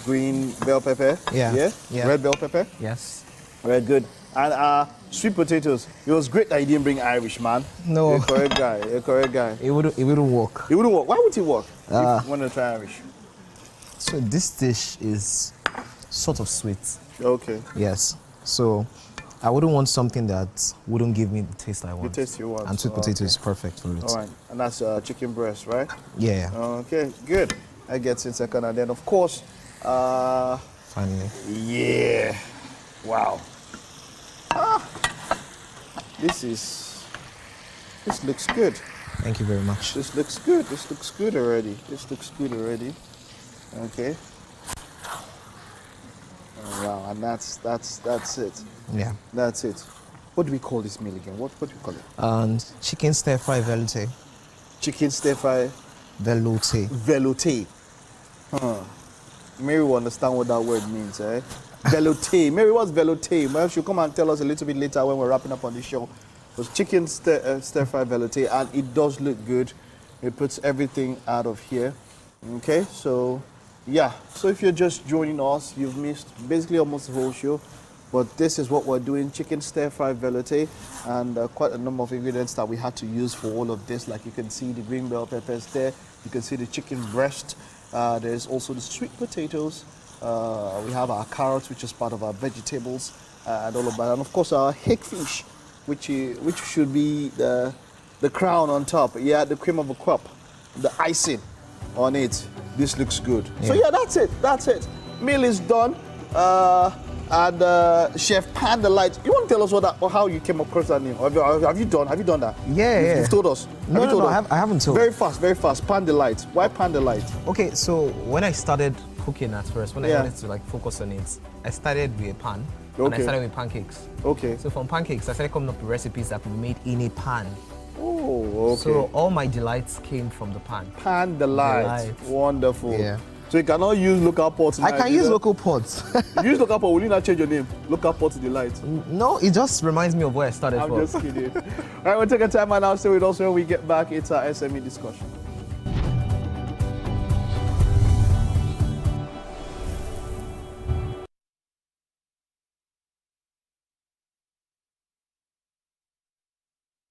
green bell pepper. Yeah. Red bell pepper. Yes. Very good. And sweet potatoes. It was great that you didn't bring Irish, man. No. You're a correct guy. It wouldn't work. It wouldn't work. Why would it work? If you want to try Irish. So this dish is sort of sweet. Okay. Yes. So I wouldn't want something that wouldn't give me the taste I want. The taste you want. And sweet potato is perfect for it. All right. And that's chicken breast, right? Yeah. Okay, good. I get in second. And then, of course, finally. Yeah. Wow. This looks good. Thank you very much. This looks good already. Okay. Oh, wow, and that's it. Yeah. That's it. What do we call this meal again? What do we call it? And chicken stir fry velouté. Chicken stir fry Velouté. Velouté. Huh. Mary will understand what that word means, eh? Velouté. Mary, what's velouté? Well, she'll come and tell us a little bit later when we're wrapping up on the show. It was chicken stir-fried velouté, and it does look good. It puts everything out of here. Okay, so yeah. So if you're just joining us, you've missed basically almost the whole show. But this is what we're doing, chicken stir-fried velouté, and quite a number of ingredients that we had to use for all of this. Like you can see the green bell peppers there. You can see the chicken breast. There's also the sweet potatoes. We have our carrots, which is part of our vegetables, and all of that. And of course our hackfish, which should be the crown on top. Yeah, the cream of a crop, the icing on it. This looks good. Yeah. So yeah, that's it. Meal is done. And Chef Panda Light, you want to tell us how you came across that name? Have you done that? Yeah. You've told us. No, I haven't told. Very fast. Panda Light. Why Panda Light? Okay, so when I started cooking at first, when I wanted to focus on it, I started with a pan. And I started with pancakes. Okay. So from pancakes, I started coming up with recipes that could be made in a pan. Oh, okay. So all my delights came from the pan. Pan Delight. Wonderful. Yeah. So you cannot use local pots. I can use local pots. If you use local pot, will you not change your name? Local pot Delight. No, it just reminds me of where I started I'm from. just kidding. All right, we'll take a time and I'll stay with us when we get back. It's our SME discussion.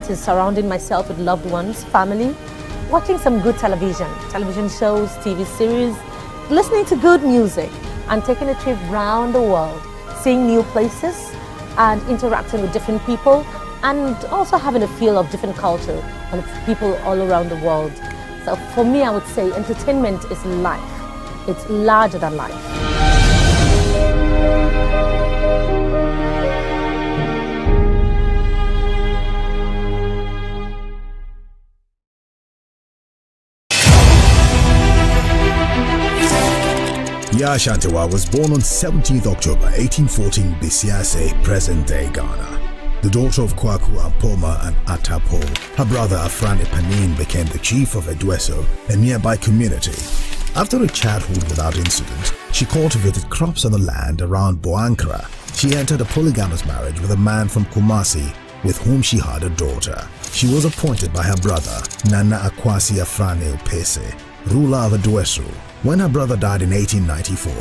To surrounding myself with loved ones, family, watching some good television shows, TV series, listening to good music, and taking a trip around the world, seeing new places and interacting with different people, and also having a feel of different culture and people all around the world. So for me, I would say entertainment is life. It's larger than life. Yaa Asantewaa was born on 17th October 1814 Bisiase, present-day Ghana. The daughter of Kwaku Ampoma and Atapo, her brother Afrani Panin became the chief of Edweso, a nearby community. After a childhood without incident, she cultivated crops on the land around Boankra. She entered a polygamous marriage with a man from Kumasi, with whom she had a daughter. She was appointed by her brother, Nana Akwasi Afrani Opese, ruler of Edweso. When her brother died in 1894,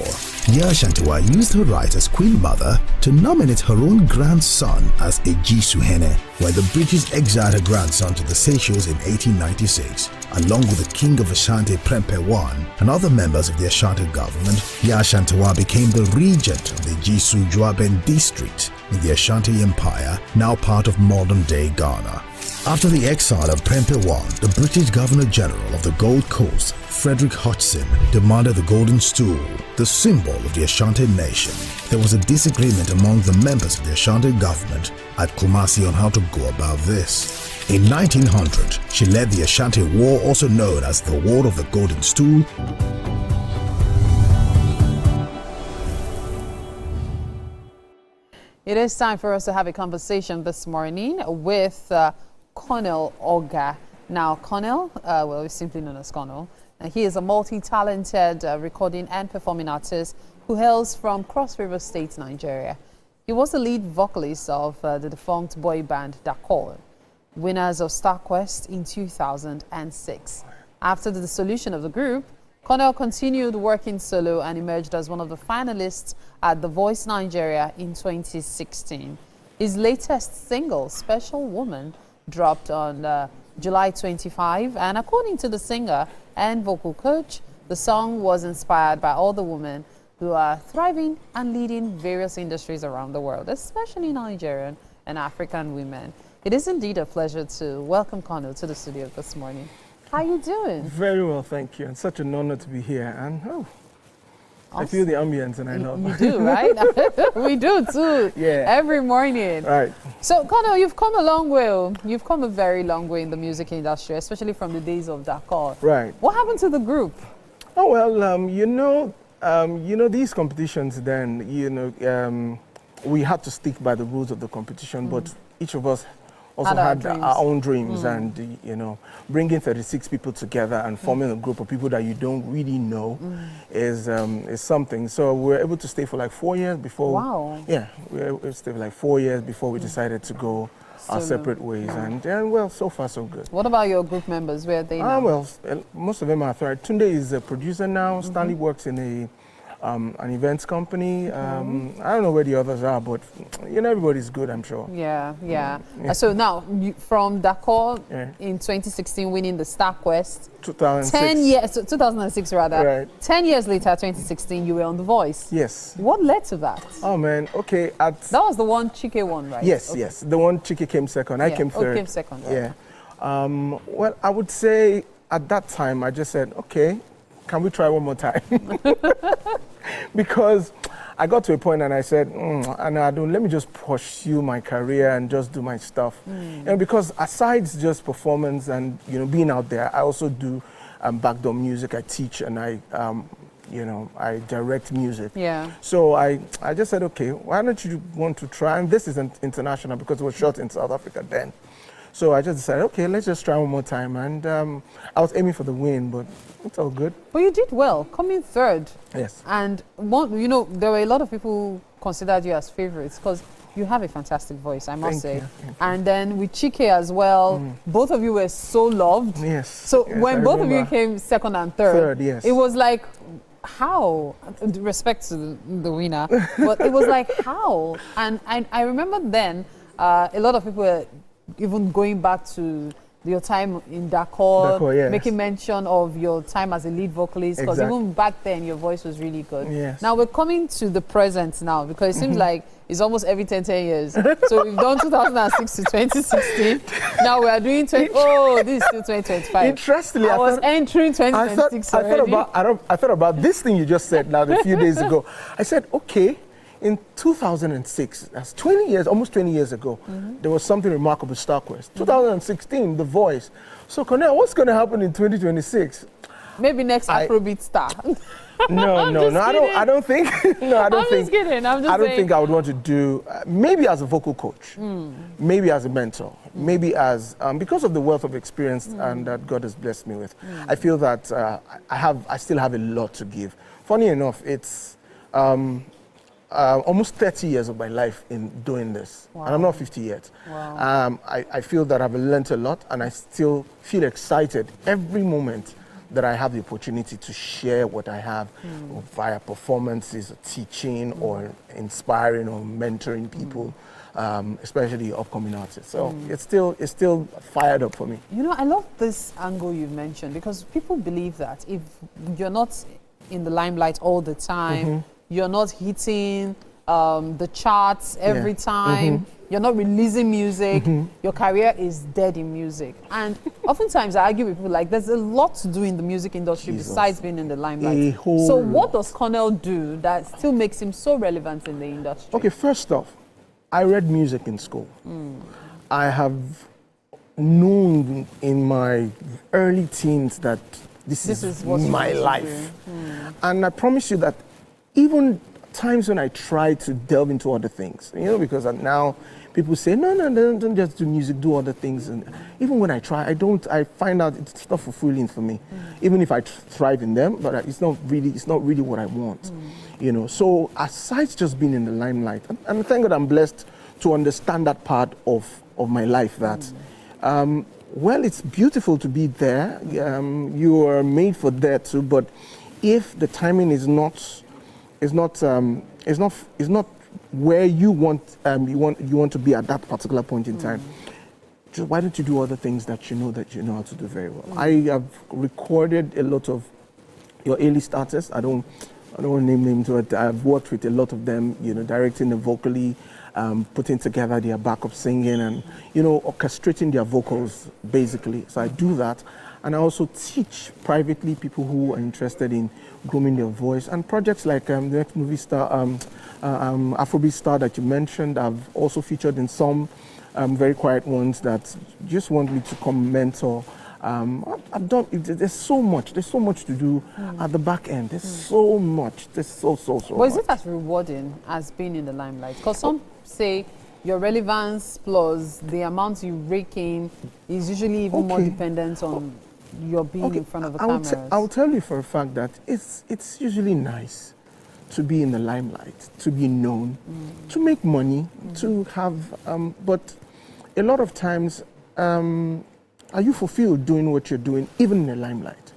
Yaa Asantewaa used her right as Queen Mother to nominate her own grandson as Ejisuhene, when the British exiled her grandson to the Seychelles in 1896. Along with the King of Ashanti Prempeh I and other members of the Ashanti government, Yaa Asantewaa became the regent of the Ejisu Juaben district in the Ashanti Empire, now part of modern-day Ghana. After the exile of Prempeh I, the British Governor-General of the Gold Coast, Frederick Hodgson, demanded the Golden Stool, the symbol of the Ashanti nation. There was a disagreement among the members of the Ashanti government at Kumasi on how to go about this. In 1900, she led the Ashanti War, also known as the War of the Golden Stool. It is time for us to have a conversation this morning with Colonel Oga. Now, Colonel, well, he's simply known as Colonel. He is a multi-talented recording and performing artist who hails from Cross River State, Nigeria. He was the lead vocalist of the defunct boy band Dakol, winners of Star Quest in 2006. After the dissolution of the group, Colonel continued working solo and emerged as one of the finalists at The Voice Nigeria in 2016. His latest single, Special Woman, dropped on July 25, and according to the singer and vocal coach, the song was inspired by all the women who are thriving and leading various industries around the world, especially Nigerian and African women. It is indeed a pleasure to welcome Colonel to the studio this morning. How are you doing? Very well, thank you. And such an honor to be here. And awesome. I feel the ambience and I love it. You do, right? We do too. Yeah. Every morning. Right. So, Colonel, you've come a long way. You've come a very long way in the music industry, especially from the days of Dakar. Right. What happened to the group? Oh well, you know these competitions. Then we had to stick by the rules of the competition, but each of us also had our own dreams, and you know, bringing 36 people together and forming a group of people that you don't really know is something. So we were able to stay for like 4 years before. Wow. Yeah, we were able to stay for like 4 years before we decided to go our separate ways, and well, so far so good. What about your group members? Where are they now? Well, most of them are third. Tunde is a producer now. Stanley works in an events company. I don't know where the others are, but you know, everybody's good, I'm sure. Yeah. So now, from Dakar in 2016, winning the Star Quest. 2006. 10 years, 2006 rather. Right. 10 years later, 2016, you were on The Voice. Yes. What led to that? Oh man, okay. That was the one Chike won, right? Yes, okay. yes. The one Chike came second. I came third. Oh, came second. Right. Yeah. Well, I would say at that time, I just said, okay, can we try one more time? Because I got to a point and I said, let me just pursue my career and just do my stuff. And because aside just performance and, you know, being out there, I also do backdoor music. I teach and I direct music. Yeah. So I just said, okay, why don't you want to try? And this isn't international because it was shot in South Africa then. So I just decided, okay, let's just try one more time. And I was aiming for the win, but it's all good. But you did well, coming third. Yes. And, you know, there were a lot of people who considered you as favorites because you have a fantastic voice, I must say. Thank you. And then with Chike as well, both of you were so loved. Yes. So when both of you came second and third, yes. It was like, how? Respect to the winner, but it was like, how? And I remember then, a lot of people were even going back to your time in Dakar, yes. making mention of your time as a lead vocalist, because even back then your voice was really good. Yes. Now we're coming to the present now, because it seems like it's almost every 10 years. So we've done 2006 to 2016. Now we are doing this is still 2025. Interestingly, I was entering 2026 I thought about this thing you just said now a few days ago. I said, okay, in 2006, that's 20 years, almost 20 years ago, there was something remarkable with StarQuest. 2016, The Voice. So, Cornell, what's going to happen in 2026? Maybe next Afrobeat star. No, I don't think. I don't think I would want to do. Maybe as a vocal coach, maybe as a mentor, maybe as because of the wealth of experience and that God has blessed me with. I feel that I still have a lot to give. Funny enough, it's almost 30 years of my life in doing this, and I'm not 50 yet. Wow. I feel that I've learned a lot, and I still feel excited every moment that I have the opportunity to share what I have via performances, or teaching, or inspiring, or mentoring people, especially upcoming artists. So it's still fired up for me. You know, I love this angle you've mentioned, because people believe that if you're not in the limelight all the time, you're not hitting the charts every time, you're not releasing music, your career is dead in music. And oftentimes I argue with people like, there's a lot to do in the music industry besides being in the limelight. So what does Cornell do that still makes him so relevant in the industry? Okay, first off, I read music in school. I have known in my early teens that this is my life. And I promise you that even times when I try to delve into other things, you know, because now people say, no, don't just do music, do other things. And even when I try, I find out it's not fulfilling for me. Even if I thrive in them, but it's not really what I want. You know, so aside just being in the limelight, and thank God I'm blessed to understand that part of my life that, well, it's beautiful to be there. You are made for that too, but if the timing is not where you want to be at that particular point in time, just why don't you do other things that you know how to do very well? I have recorded a lot of your A-list artists. I don't want to name names, but I've worked with a lot of them, you know, directing them vocally, putting together their backup singing, and, you know, orchestrating their vocals basically. So I do that. And I also teach privately people who are interested in grooming their voice. And projects like the next movie star, Afrobeat star that you mentioned, I've also featured in some very quiet ones that just want me to come mentor. I've done, there's so much to do at the back end. There's so much, there's so But is it as rewarding as being in the limelight? Because some say your relevance plus the amount you rake in is usually even more dependent on your being in front of the cameras. I'll tell you for a fact that it's usually nice to be in the limelight, to be known, to make money, to have, but a lot of times, are you fulfilled doing what you're doing, even in the limelight?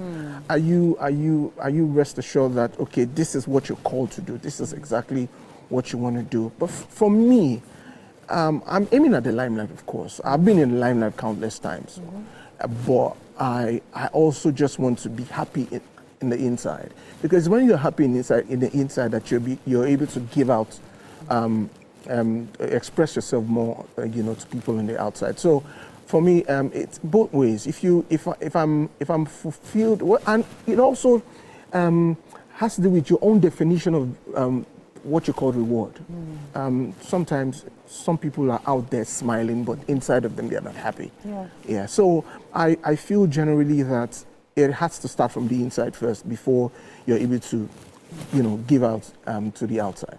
Are you rest assured that, okay, this is what you're called to do, this is exactly what you want to do? But for me, I'm aiming at the limelight, of course. I've been in the limelight countless times, but I also just want to be happy in the inside, because when you're happy in the inside, that you're able to give out, express yourself more, to people on the outside. So, for me, it's both ways. If I'm fulfilled, and it also has to do with your own definition of what you call reward. Sometimes some people are out there smiling, but inside of them, they're not happy. Yeah. So I feel generally that it has to start from the inside first before you're able to, give out to the outside.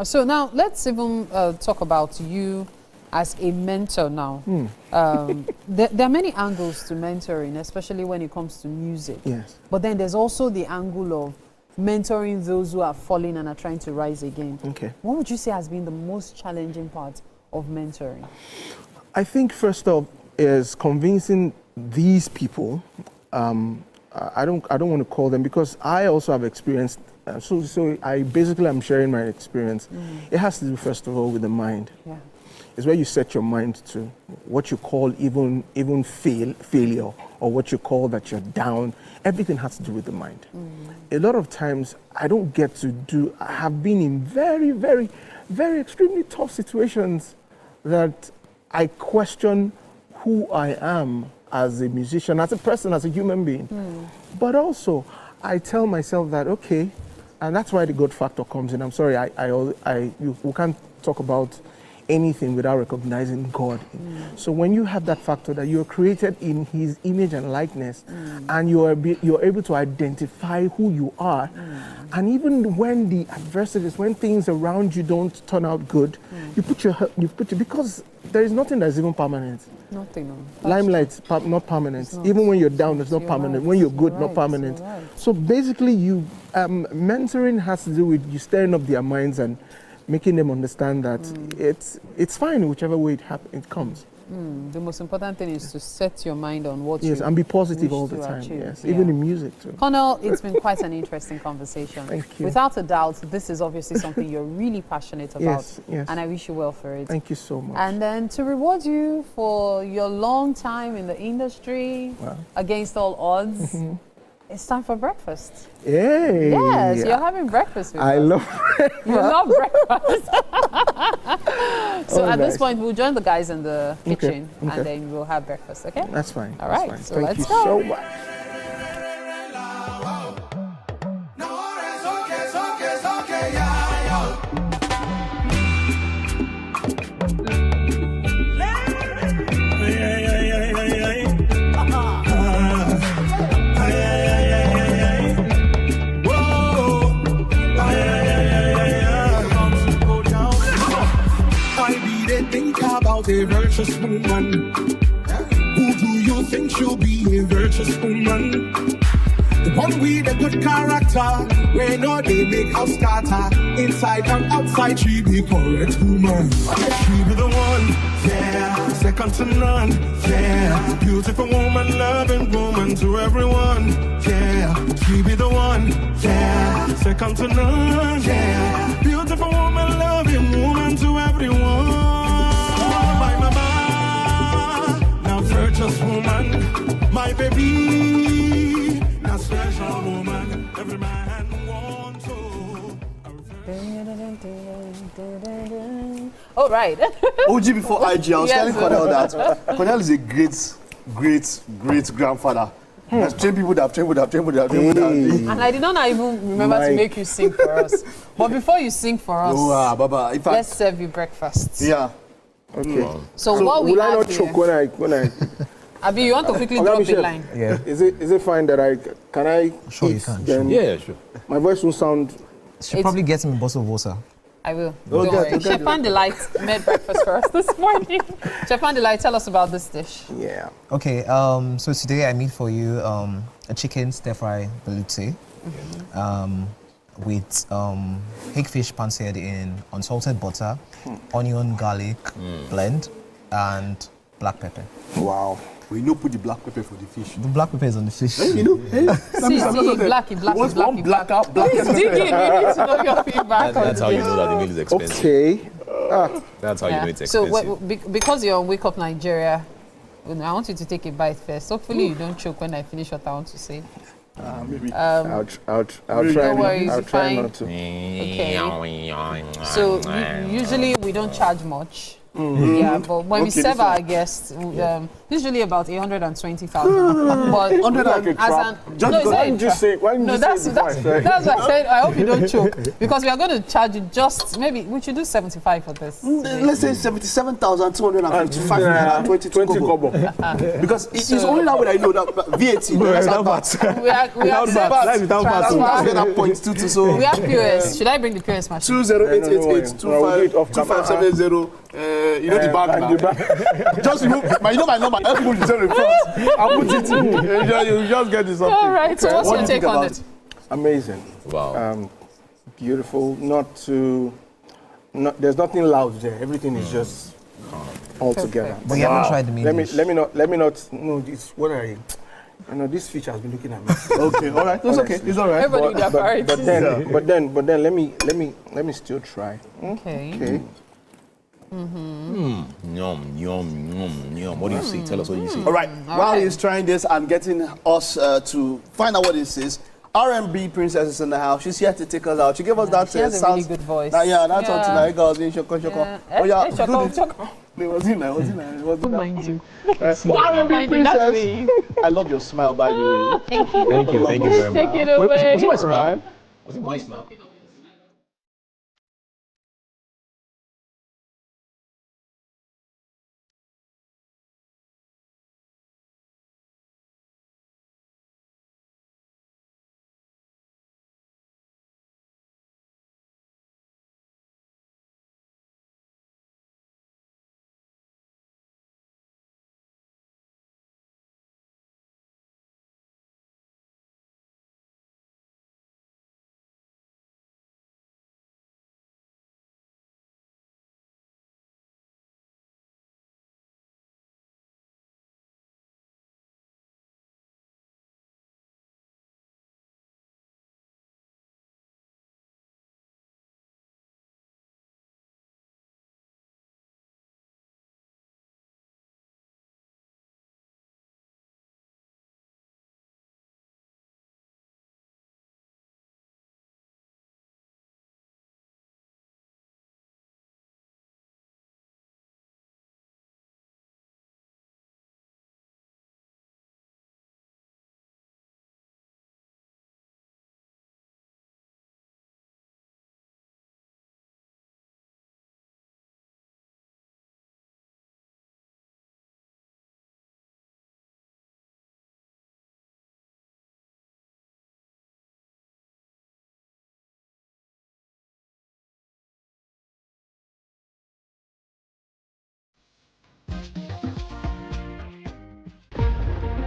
So now let's even talk about you as a mentor now. There are many angles to mentoring, especially when it comes to music. Yes. But then there's also the angle of mentoring those who are falling and are trying to rise again. Okay. What would you say has been the most challenging part of mentoring? I think first off is convincing these people. I don't want to call them, because I also have experienced. So I basically am sharing my experience. It has to do first of all with the mind. Yeah. It's where you set your mind to what you call even failure, or what you call that you're down. Everything has to do with the mind. A lot of times I don't get to do. I have been in very, very, very extremely tough situations that I question who I am as a musician, as a person, as a human being. But also I tell myself that, okay, and that's why the God factor comes in. I'm sorry, we can't talk about anything without recognizing God. So when you have that factor that you're created in His image and likeness, and you're able to identify who you are, and even when the adversities, when things around you don't turn out good, you put your because there is nothing that is even permanent. Nothing. No. Limelight's not permanent. Even when you're down, it's not permanent. When you're good, not permanent. So basically, mentoring has to do with you stirring up their minds and making them understand that it's fine whichever way it comes. The most important thing is to set your mind on what you and be positive all the time. Achieve. Yes, even in music too. Colonel, it's been quite an interesting conversation. Thank you. Without a doubt, this is obviously something you're really passionate about. Yes. And I wish you well for it. Thank you so much. And then to reward you for your long time in the industry, against all odds, it's time for breakfast. Hey. Yes, you're having breakfast with us. I love breakfast. You love breakfast. So at this point, we'll join the guys in the kitchen and then we'll have breakfast, okay? That's fine. All right, That's so fine. let's Thank go. you so much. A virtuous woman. Who do you think she'll be a virtuous woman? The one with a good character, where no they make house starter. Inside and outside, she be correct woman. She be the one, second to none, beautiful woman, loving woman to everyone, she be the one, second to none, beautiful woman, loving woman to everyone. Virtuous woman, my baby, now special woman, every man wants to. All right. OG before IG, I was telling Cornell that Cornell is a great grandfather. Has trained people that have trained. And I did not even remember to make you sing for us. But before you sing for us, Baba, in fact, let's serve you breakfast. Yeah. Okay. So what we will I have not here, choke when I Abi, you want to quickly drop a line? Yeah. Is it fine that can I Sure, eat you can. then? Yeah, sure. My voice will sound. Should probably get him a bottle of water. I will. Oh, Don't worry. Chef Delight made breakfast for us this morning. Chef Delight, tell us about this dish. Yeah. Okay. So today I made for you a chicken stir-fry velouté with hagfish pan-seared in unsalted butter, onion garlic blend, and black pepper. Wow. We know put the black pepper for the fish. The black pepper is on the fish. Hey, you know, black. Please dig in. We need to know your feedback. That's how you know that the meal is expensive. Okay. That's how you know it's expensive. So because you're on Wake Up Nigeria, I want you to take a bite first. Hopefully you don't choke when I finish what I want to say. Maybe. I'll try. Don't worry, I'll try not to. Okay. So usually we don't charge much. Yeah, but when we serve our guests, usually about 120,000. But why didn't you say? That's why I said I hope you don't choke, because we are going to charge you just maybe we should do 75 for this. Let's say 77,255 20 kobo. Because it's only now when I know that VAT. We have POS. Should I bring the POS machine? 208882 2570. You know the bag now. Just remove. You know my number. Everybody will tell in front. I'll put it in. You just get this something. All right. So what's your take on it? Amazing. Wow. Beautiful. There's nothing loud there. Everything is just all together. But you haven't tried the main dish. Let me not. No, this what I know. This fish has been looking at me. Okay. All right. That's okay. It's all right. Everybody with their priorities. But then let me still try. Okay. Yum, yum, yum. What do you see? Tell us what you see. All right. While he's trying this and getting us to find out what this is, R&B Princess is in the house. She's here to take us out. She gave us that she has a really good voice. That's something I got. Oh yeah, Don't mind you. R&B Princess. I love your smile, by the way. Thank you. Thank you very much. Take it away. Was it my smile? Was it my smile?